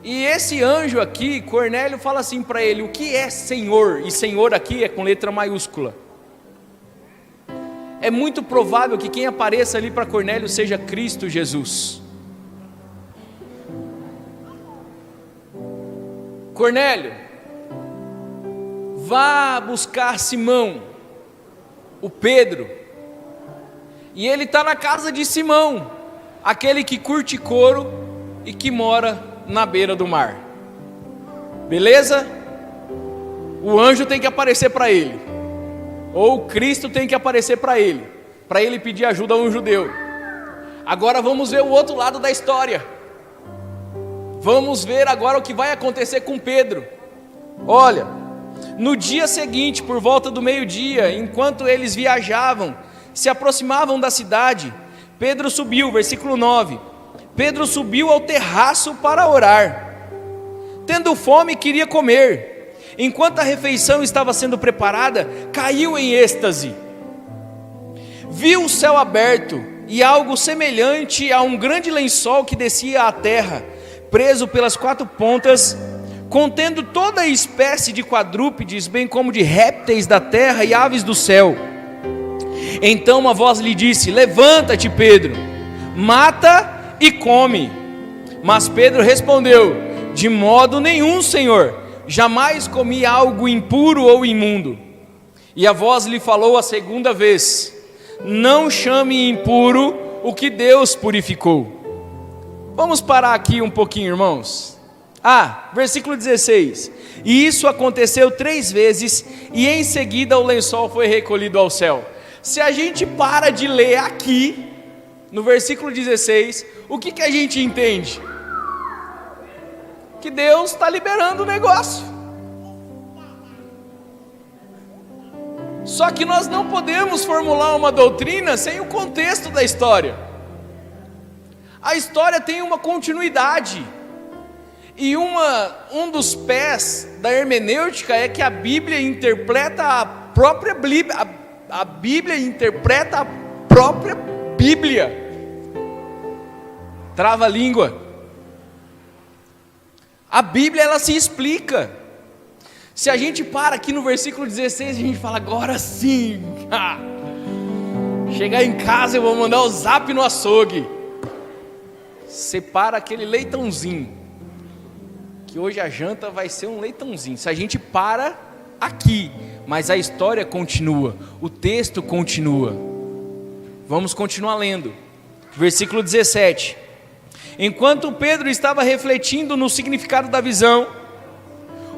A: E esse anjo aqui, Cornélio fala assim para ele: o que é Senhor? E Senhor aqui é com letra maiúscula. É muito provável que quem apareça ali para Cornélio seja Cristo Jesus. Cornélio, vá buscar Simão, o Pedro, e ele está na casa de Simão, aquele que curte couro e que mora na beira do mar. Beleza? O anjo tem que aparecer para ele, ou Cristo tem que aparecer para ele pedir ajuda a um judeu. Agora vamos ver o outro lado da história. Vamos ver agora o que vai acontecer com Pedro. Olha, no dia seguinte, por volta do meio-dia, enquanto eles viajavam, se aproximavam da cidade, Pedro subiu, versículo 9, Pedro subiu ao terraço para orar. Tendo fome, queria comer. Enquanto a refeição estava sendo preparada, caiu em êxtase. Viu o céu aberto e algo semelhante a um grande lençol que descia à terra, preso pelas 4 pontas, contendo toda a espécie de quadrúpedes, bem como de répteis da terra e aves do céu. Então uma voz lhe disse: levanta-te, Pedro, mata e come. Mas Pedro respondeu: de modo nenhum, Senhor, jamais comi algo impuro ou imundo. E a voz lhe falou a segunda vez: não chame impuro o que Deus purificou. Vamos parar aqui um pouquinho, irmãos. Versículo 16. E isso aconteceu 3 vezes, e em seguida o lençol foi recolhido ao céu. Se a gente para de ler aqui, no versículo 16, o que a gente entende? Que Deus está liberando o negócio. Só que nós não podemos formular uma doutrina sem o contexto da história. A história tem uma continuidade. E um dos pés da hermenêutica é que a Bíblia interpreta a própria Bíblia. A Bíblia interpreta a própria Bíblia. Trava a língua. A Bíblia, ela se explica. Se a gente para aqui no versículo 16, a gente fala: agora sim. Chegar em casa eu vou mandar o zap no açougue. separa aquele leitãozinho, que hoje a janta vai ser um leitãozinho. Se a gente para aqui, mas a história continua, o texto continua. Vamos continuar lendo. Versículo 17. Enquanto Pedro estava refletindo no significado da visão,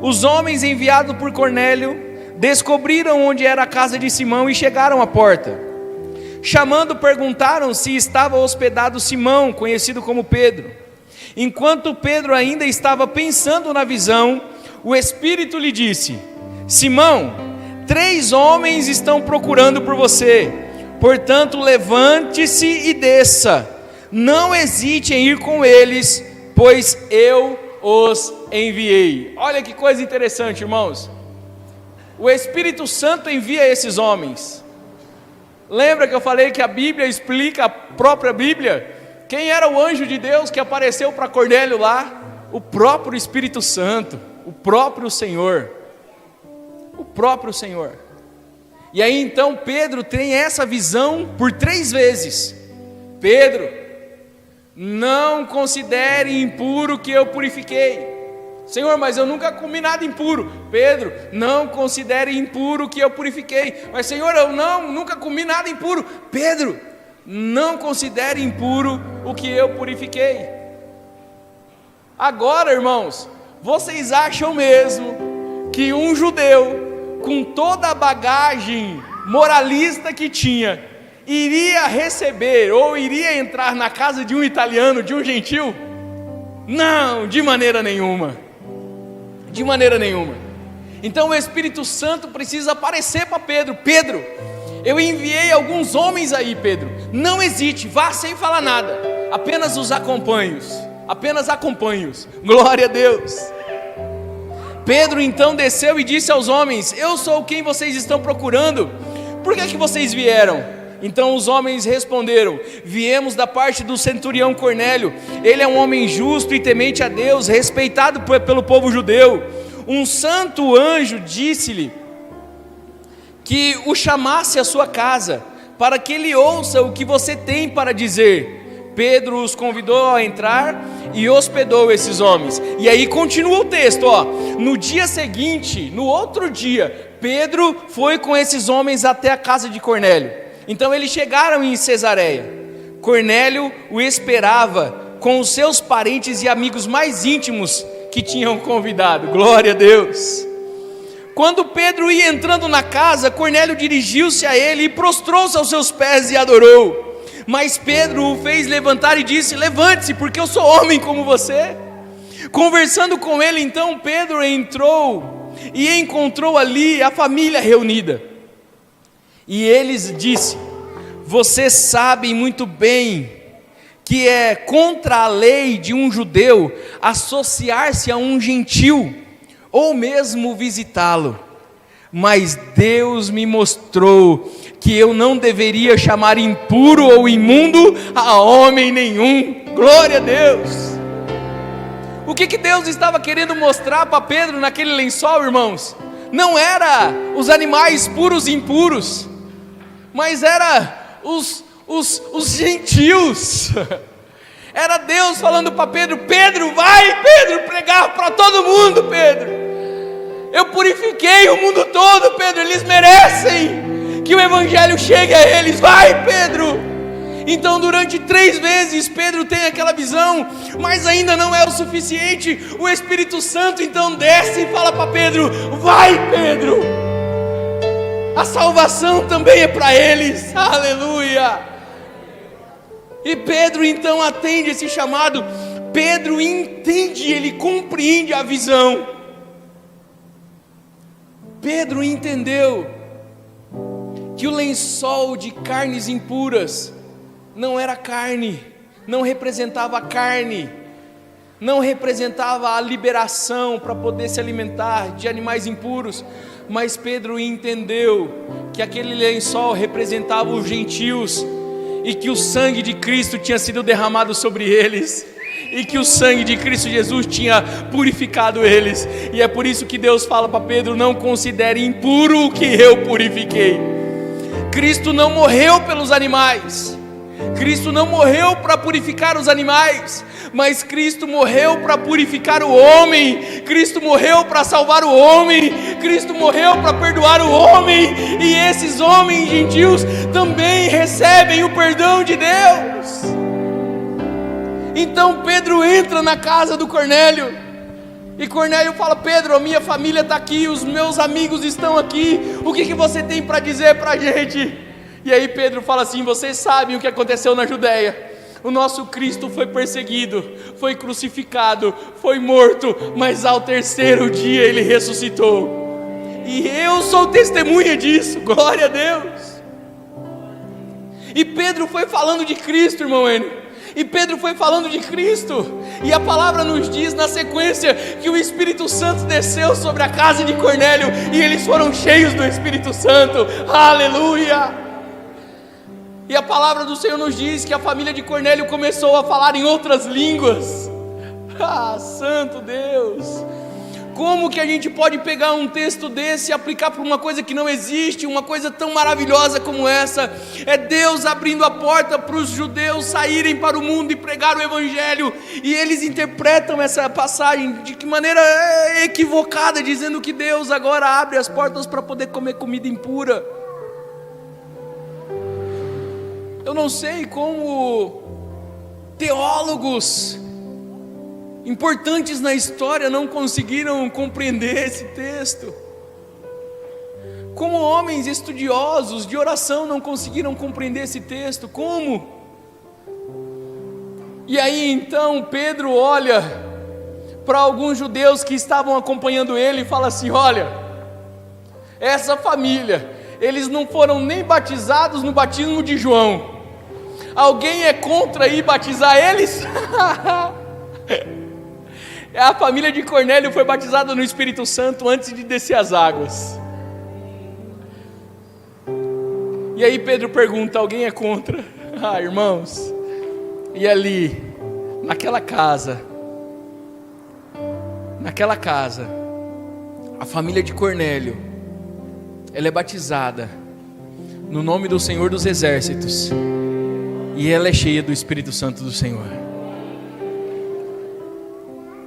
A: os homens enviados por Cornélio descobriram onde era a casa de Simão e chegaram à porta. Chamando, perguntaram se estava hospedado Simão, conhecido como Pedro. Enquanto Pedro ainda estava pensando na visão, o Espírito lhe disse: Simão, 3 homens estão procurando por você, portanto levante-se e desça. Não hesite em ir com eles, pois eu os enviei. Olha que coisa interessante, irmãos. O Espírito Santo envia esses homens. Lembra que eu falei que a Bíblia explica, a própria Bíblia? Quem era o anjo de Deus que apareceu para Cornélio lá? O próprio Espírito Santo, o próprio Senhor. O próprio Senhor. E aí então Pedro tem essa visão por 3 vezes. Pedro, não considere impuro o que eu purifiquei. Senhor, mas eu nunca comi nada impuro. Pedro, não considere impuro o que eu purifiquei. Mas Senhor, eu nunca comi nada impuro. Pedro, não considere impuro o que eu purifiquei. Agora, irmãos, vocês acham mesmo que um judeu, com toda a bagagem moralista que tinha, iria receber ou iria entrar na casa de um italiano, de um gentil? Não, de maneira nenhuma. De maneira nenhuma. Então o Espírito Santo precisa aparecer para Pedro. Pedro, eu enviei alguns homens aí, Pedro. Não hesite, vá sem falar nada. Apenas os acompanhe-os. Apenas acompanhe-os. Glória a Deus. Pedro então desceu e disse aos homens: eu sou quem vocês estão procurando. Por que vocês vieram? Então os homens responderam: viemos da parte do centurião Cornélio. Ele é um homem justo e temente a Deus, respeitado pelo povo judeu. Um santo anjo disse-lhe que o chamasse à sua casa, para que ele ouça o que você tem para dizer. Pedro os convidou a entrar e hospedou esses homens. E aí continua o texto, ó. No dia seguinte, no outro dia, Pedro foi com esses homens até a casa de Cornélio. Então eles chegaram em Cesareia. Cornélio o esperava com os seus parentes e amigos mais íntimos que tinham convidado. Glória a Deus. Quando Pedro ia entrando na casa, Cornélio dirigiu-se a ele e prostrou-se aos seus pés e adorou. Mas Pedro o fez levantar e disse: levante-se, porque eu sou homem como você. Conversando com ele, então Pedro entrou e encontrou ali a família reunida. E eles disse: vocês sabem muito bem que é contra a lei de um judeu associar-se a um gentil, ou mesmo visitá-lo. Mas Deus me mostrou que eu não deveria chamar impuro ou imundo a homem nenhum. Glória a Deus. O que Deus estava querendo mostrar para Pedro naquele lençol, irmãos? Não era os animais puros e impuros, mas era os gentios. Era Deus falando para Pedro: Pedro, vai Pedro, pregar para todo mundo, Pedro. Eu purifiquei o mundo todo, Pedro, eles merecem que o Evangelho chegue a eles. Vai, Pedro. Então durante 3 vezes Pedro tem aquela visão, mas ainda não é o suficiente. O Espírito Santo então desce e fala para Pedro: vai, Pedro, a salvação também é para eles. Aleluia. E Pedro então atende esse chamado. Pedro entende, ele compreende a visão. Pedro entendeu que o lençol de carnes impuras não era carne, não representava a carne, não representava a liberação para poder se alimentar de animais impuros, mas Pedro entendeu que aquele lençol representava os gentios, e que o sangue de Cristo tinha sido derramado sobre eles, e que o sangue de Cristo Jesus tinha purificado eles. E é por isso que Deus fala para Pedro: não considere impuro o que eu purifiquei. Cristo não morreu pelos animais, Cristo não morreu para purificar os animais, mas Cristo morreu para purificar o homem. Cristo morreu para salvar o homem. Cristo morreu para perdoar o homem. E esses homens gentios também recebem o perdão de Deus. Então Pedro entra na casa do Cornélio. E Cornélio fala: Pedro, a minha família está aqui, os meus amigos estão aqui. O que você tem para dizer para a gente? E aí Pedro fala assim: vocês sabem o que aconteceu na Judéia. O nosso Cristo foi perseguido, foi crucificado, foi morto, mas ao terceiro dia Ele ressuscitou. E eu sou testemunha disso, glória a Deus. E Pedro foi falando de Cristo, irmão Enio. E Pedro foi falando de Cristo. E a palavra nos diz na sequência que o Espírito Santo desceu sobre a casa de Cornélio. E eles foram cheios do Espírito Santo, aleluia. E a palavra do Senhor nos diz que a família de Cornélio começou a falar em outras línguas. Ah, santo Deus! Como que a gente pode pegar um texto desse e aplicar para uma coisa que não existe, uma coisa tão maravilhosa como essa? É Deus abrindo a porta para os judeus saírem para o mundo e pregar o Evangelho, e eles interpretam essa passagem de que maneira equivocada, dizendo que Deus agora abre as portas para poder comer comida impura. Eu não sei como teólogos importantes na história não conseguiram compreender esse texto. Como homens estudiosos de oração não conseguiram compreender esse texto. Como? E aí então Pedro olha para alguns judeus que estavam acompanhando ele e fala assim: olha, essa família, eles não foram nem batizados no batismo de João. Alguém é contra ir batizar eles? A família de Cornélio foi batizada no Espírito Santo antes de descer as águas. E aí Pedro pergunta: alguém é contra? Ah, irmãos, e ali, naquela casa, a família de Cornélio, ela é batizada no nome do Senhor dos Exércitos, e ela é cheia do Espírito Santo do Senhor.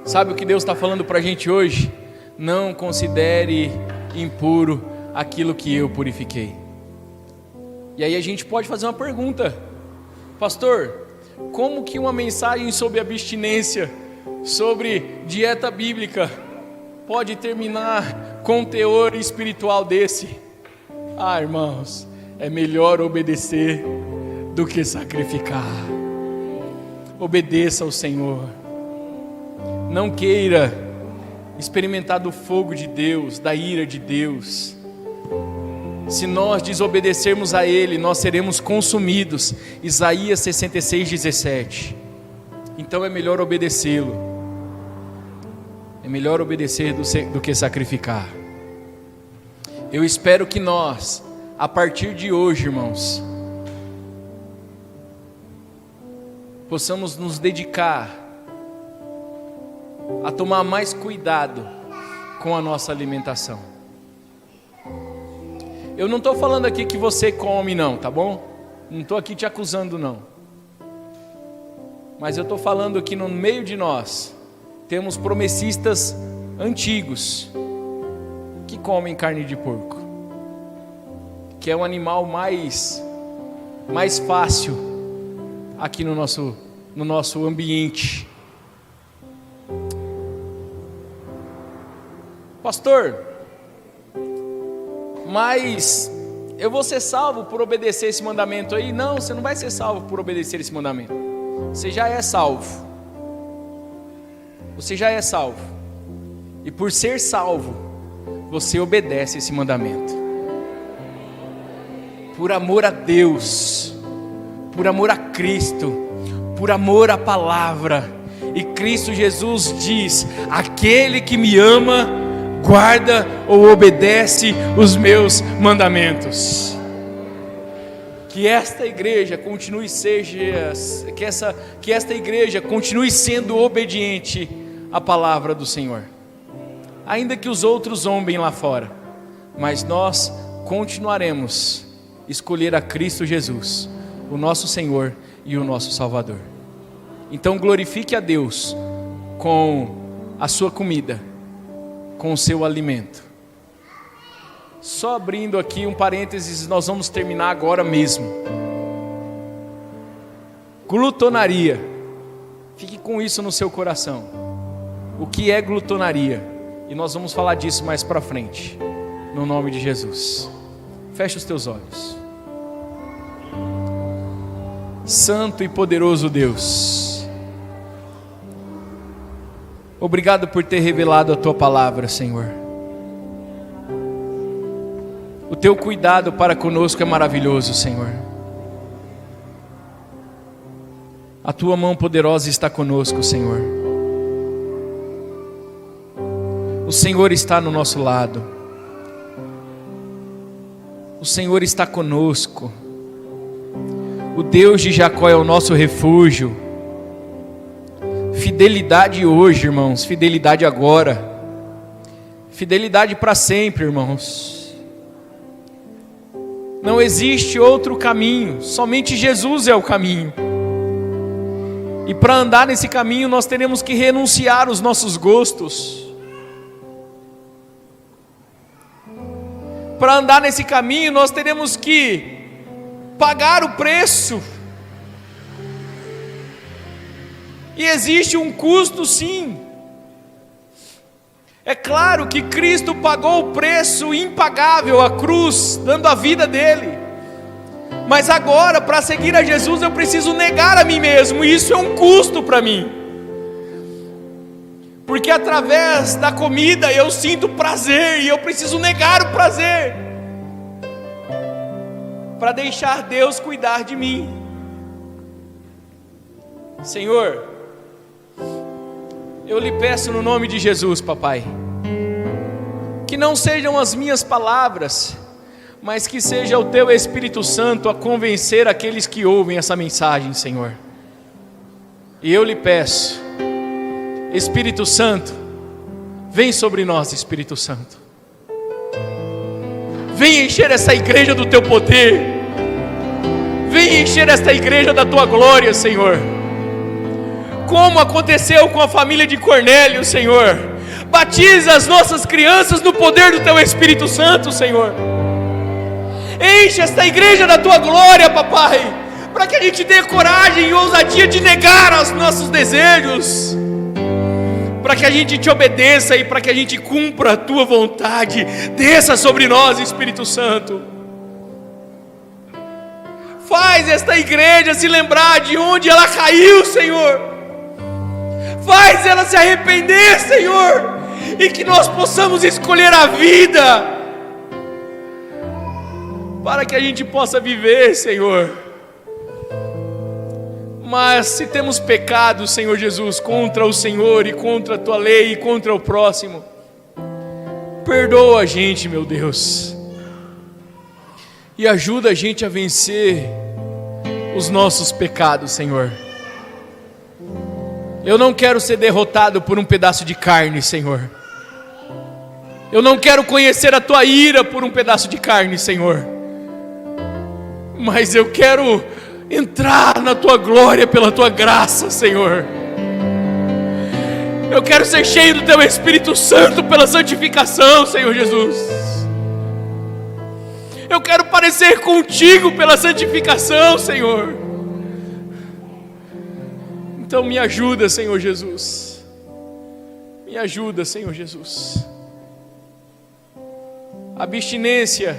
A: Sabe o que Deus está falando para a gente hoje? Não considere impuro aquilo que eu purifiquei. E aí a gente pode fazer uma pergunta: pastor, como que uma mensagem sobre abstinência, sobre dieta bíblica, pode terminar com um teor espiritual desse? Ah, irmãos, é melhor obedecer do que sacrificar. Obedeça ao Senhor. Não queira experimentar do fogo de Deus, da ira de Deus. Se nós desobedecermos a Ele, nós seremos consumidos. Isaías 66:17. Então é melhor obedecê-lo. É melhor obedecer do que sacrificar. Eu espero que nós, a partir de hoje, irmãos, possamos nos dedicar a tomar mais cuidado com a nossa alimentação. Eu não estou falando aqui que você come não, tá bom? Não estou aqui te acusando não. Mas eu estou falando que no meio de nós temos promessistas antigos que comem carne de porco, que é o animal mais fácil aqui no nosso ambiente. Pastor, mas eu vou ser salvo por obedecer esse mandamento aí? Não, você não vai ser salvo por obedecer esse mandamento. Você já é salvo. Você já é salvo. E por ser salvo, você obedece esse mandamento. Por amor a Deus, por amor a Cristo, por amor à palavra. E Cristo Jesus diz: aquele que me ama guarda ou obedece os meus mandamentos. Que esta igreja continue que esta igreja continue sendo obediente à palavra do Senhor. Ainda que os outros zombem lá fora, mas nós continuaremos a escolher a Cristo Jesus o nosso Senhor e o nosso Salvador. Então glorifique a Deus com a sua comida, com o seu alimento. Só abrindo aqui um parênteses, nós vamos terminar agora mesmo. Glutonaria. Fique com isso no seu coração. O que é glutonaria? E nós vamos falar disso mais para frente. No nome de Jesus. Feche os teus olhos. Santo e poderoso Deus, obrigado por ter revelado a Tua palavra, Senhor. O Teu cuidado para conosco é maravilhoso, Senhor. A Tua mão poderosa está conosco, Senhor. O Senhor está no nosso lado. O Senhor está conosco. O Deus de Jacó é o nosso refúgio. Fidelidade hoje, irmãos. Fidelidade agora. Fidelidade para sempre, irmãos. Não existe outro caminho. Somente Jesus é o caminho. E para andar nesse caminho nós teremos que renunciar os nossos gostos. Para andar nesse caminho nós teremos que pagar o preço. E existe um custo, sim. É claro que Cristo pagou o preço impagável, a cruz, dando a vida dele. Mas agora, para seguir a Jesus, eu preciso negar a mim mesmo, e isso é um custo para mim. Porque através da comida eu sinto prazer, e eu preciso negar o prazer para deixar Deus cuidar de mim. Senhor, eu lhe peço no nome de Jesus, papai, que não sejam as minhas palavras, mas que seja o teu Espírito Santo a convencer aqueles que ouvem essa mensagem, Senhor. E eu lhe peço, Espírito Santo, vem sobre nós, Espírito Santo. Vem encher essa igreja do teu poder. Vem encher esta igreja da tua glória, Senhor. Como aconteceu com a família de Cornélio, Senhor. Batiza as nossas crianças no poder do teu Espírito Santo, Senhor. Enche esta igreja da tua glória, papai, para que a gente tenha coragem e ousadia de negar os nossos desejos, para que a gente te obedeça e para que a gente cumpra a tua vontade. Desça sobre nós, Espírito Santo. Faz esta igreja se lembrar de onde ela caiu, Senhor. Faz ela se arrepender, Senhor, e que nós possamos escolher a vida, para que a gente possa viver, Senhor. Mas se temos pecado, Senhor Jesus, contra o Senhor e contra a tua lei e contra o próximo, perdoa a gente, meu Deus, e ajuda a gente a vencer os nossos pecados, Senhor. Eu não quero ser derrotado por um pedaço de carne, Senhor. Eu não quero conhecer a tua ira por um pedaço de carne, Senhor. Mas eu quero entrar na tua glória pela tua graça, Senhor. Eu quero ser cheio do teu Espírito Santo pela santificação, Senhor Jesus. Eu quero parecer contigo pela santificação, Senhor. Então me ajuda, Senhor Jesus. Me ajuda, Senhor Jesus. A abstinência,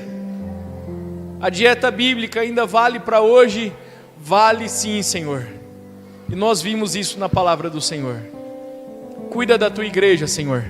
A: a dieta bíblica ainda vale para hoje? Vale sim, Senhor. E nós vimos isso na palavra do Senhor. Cuida da tua igreja, Senhor.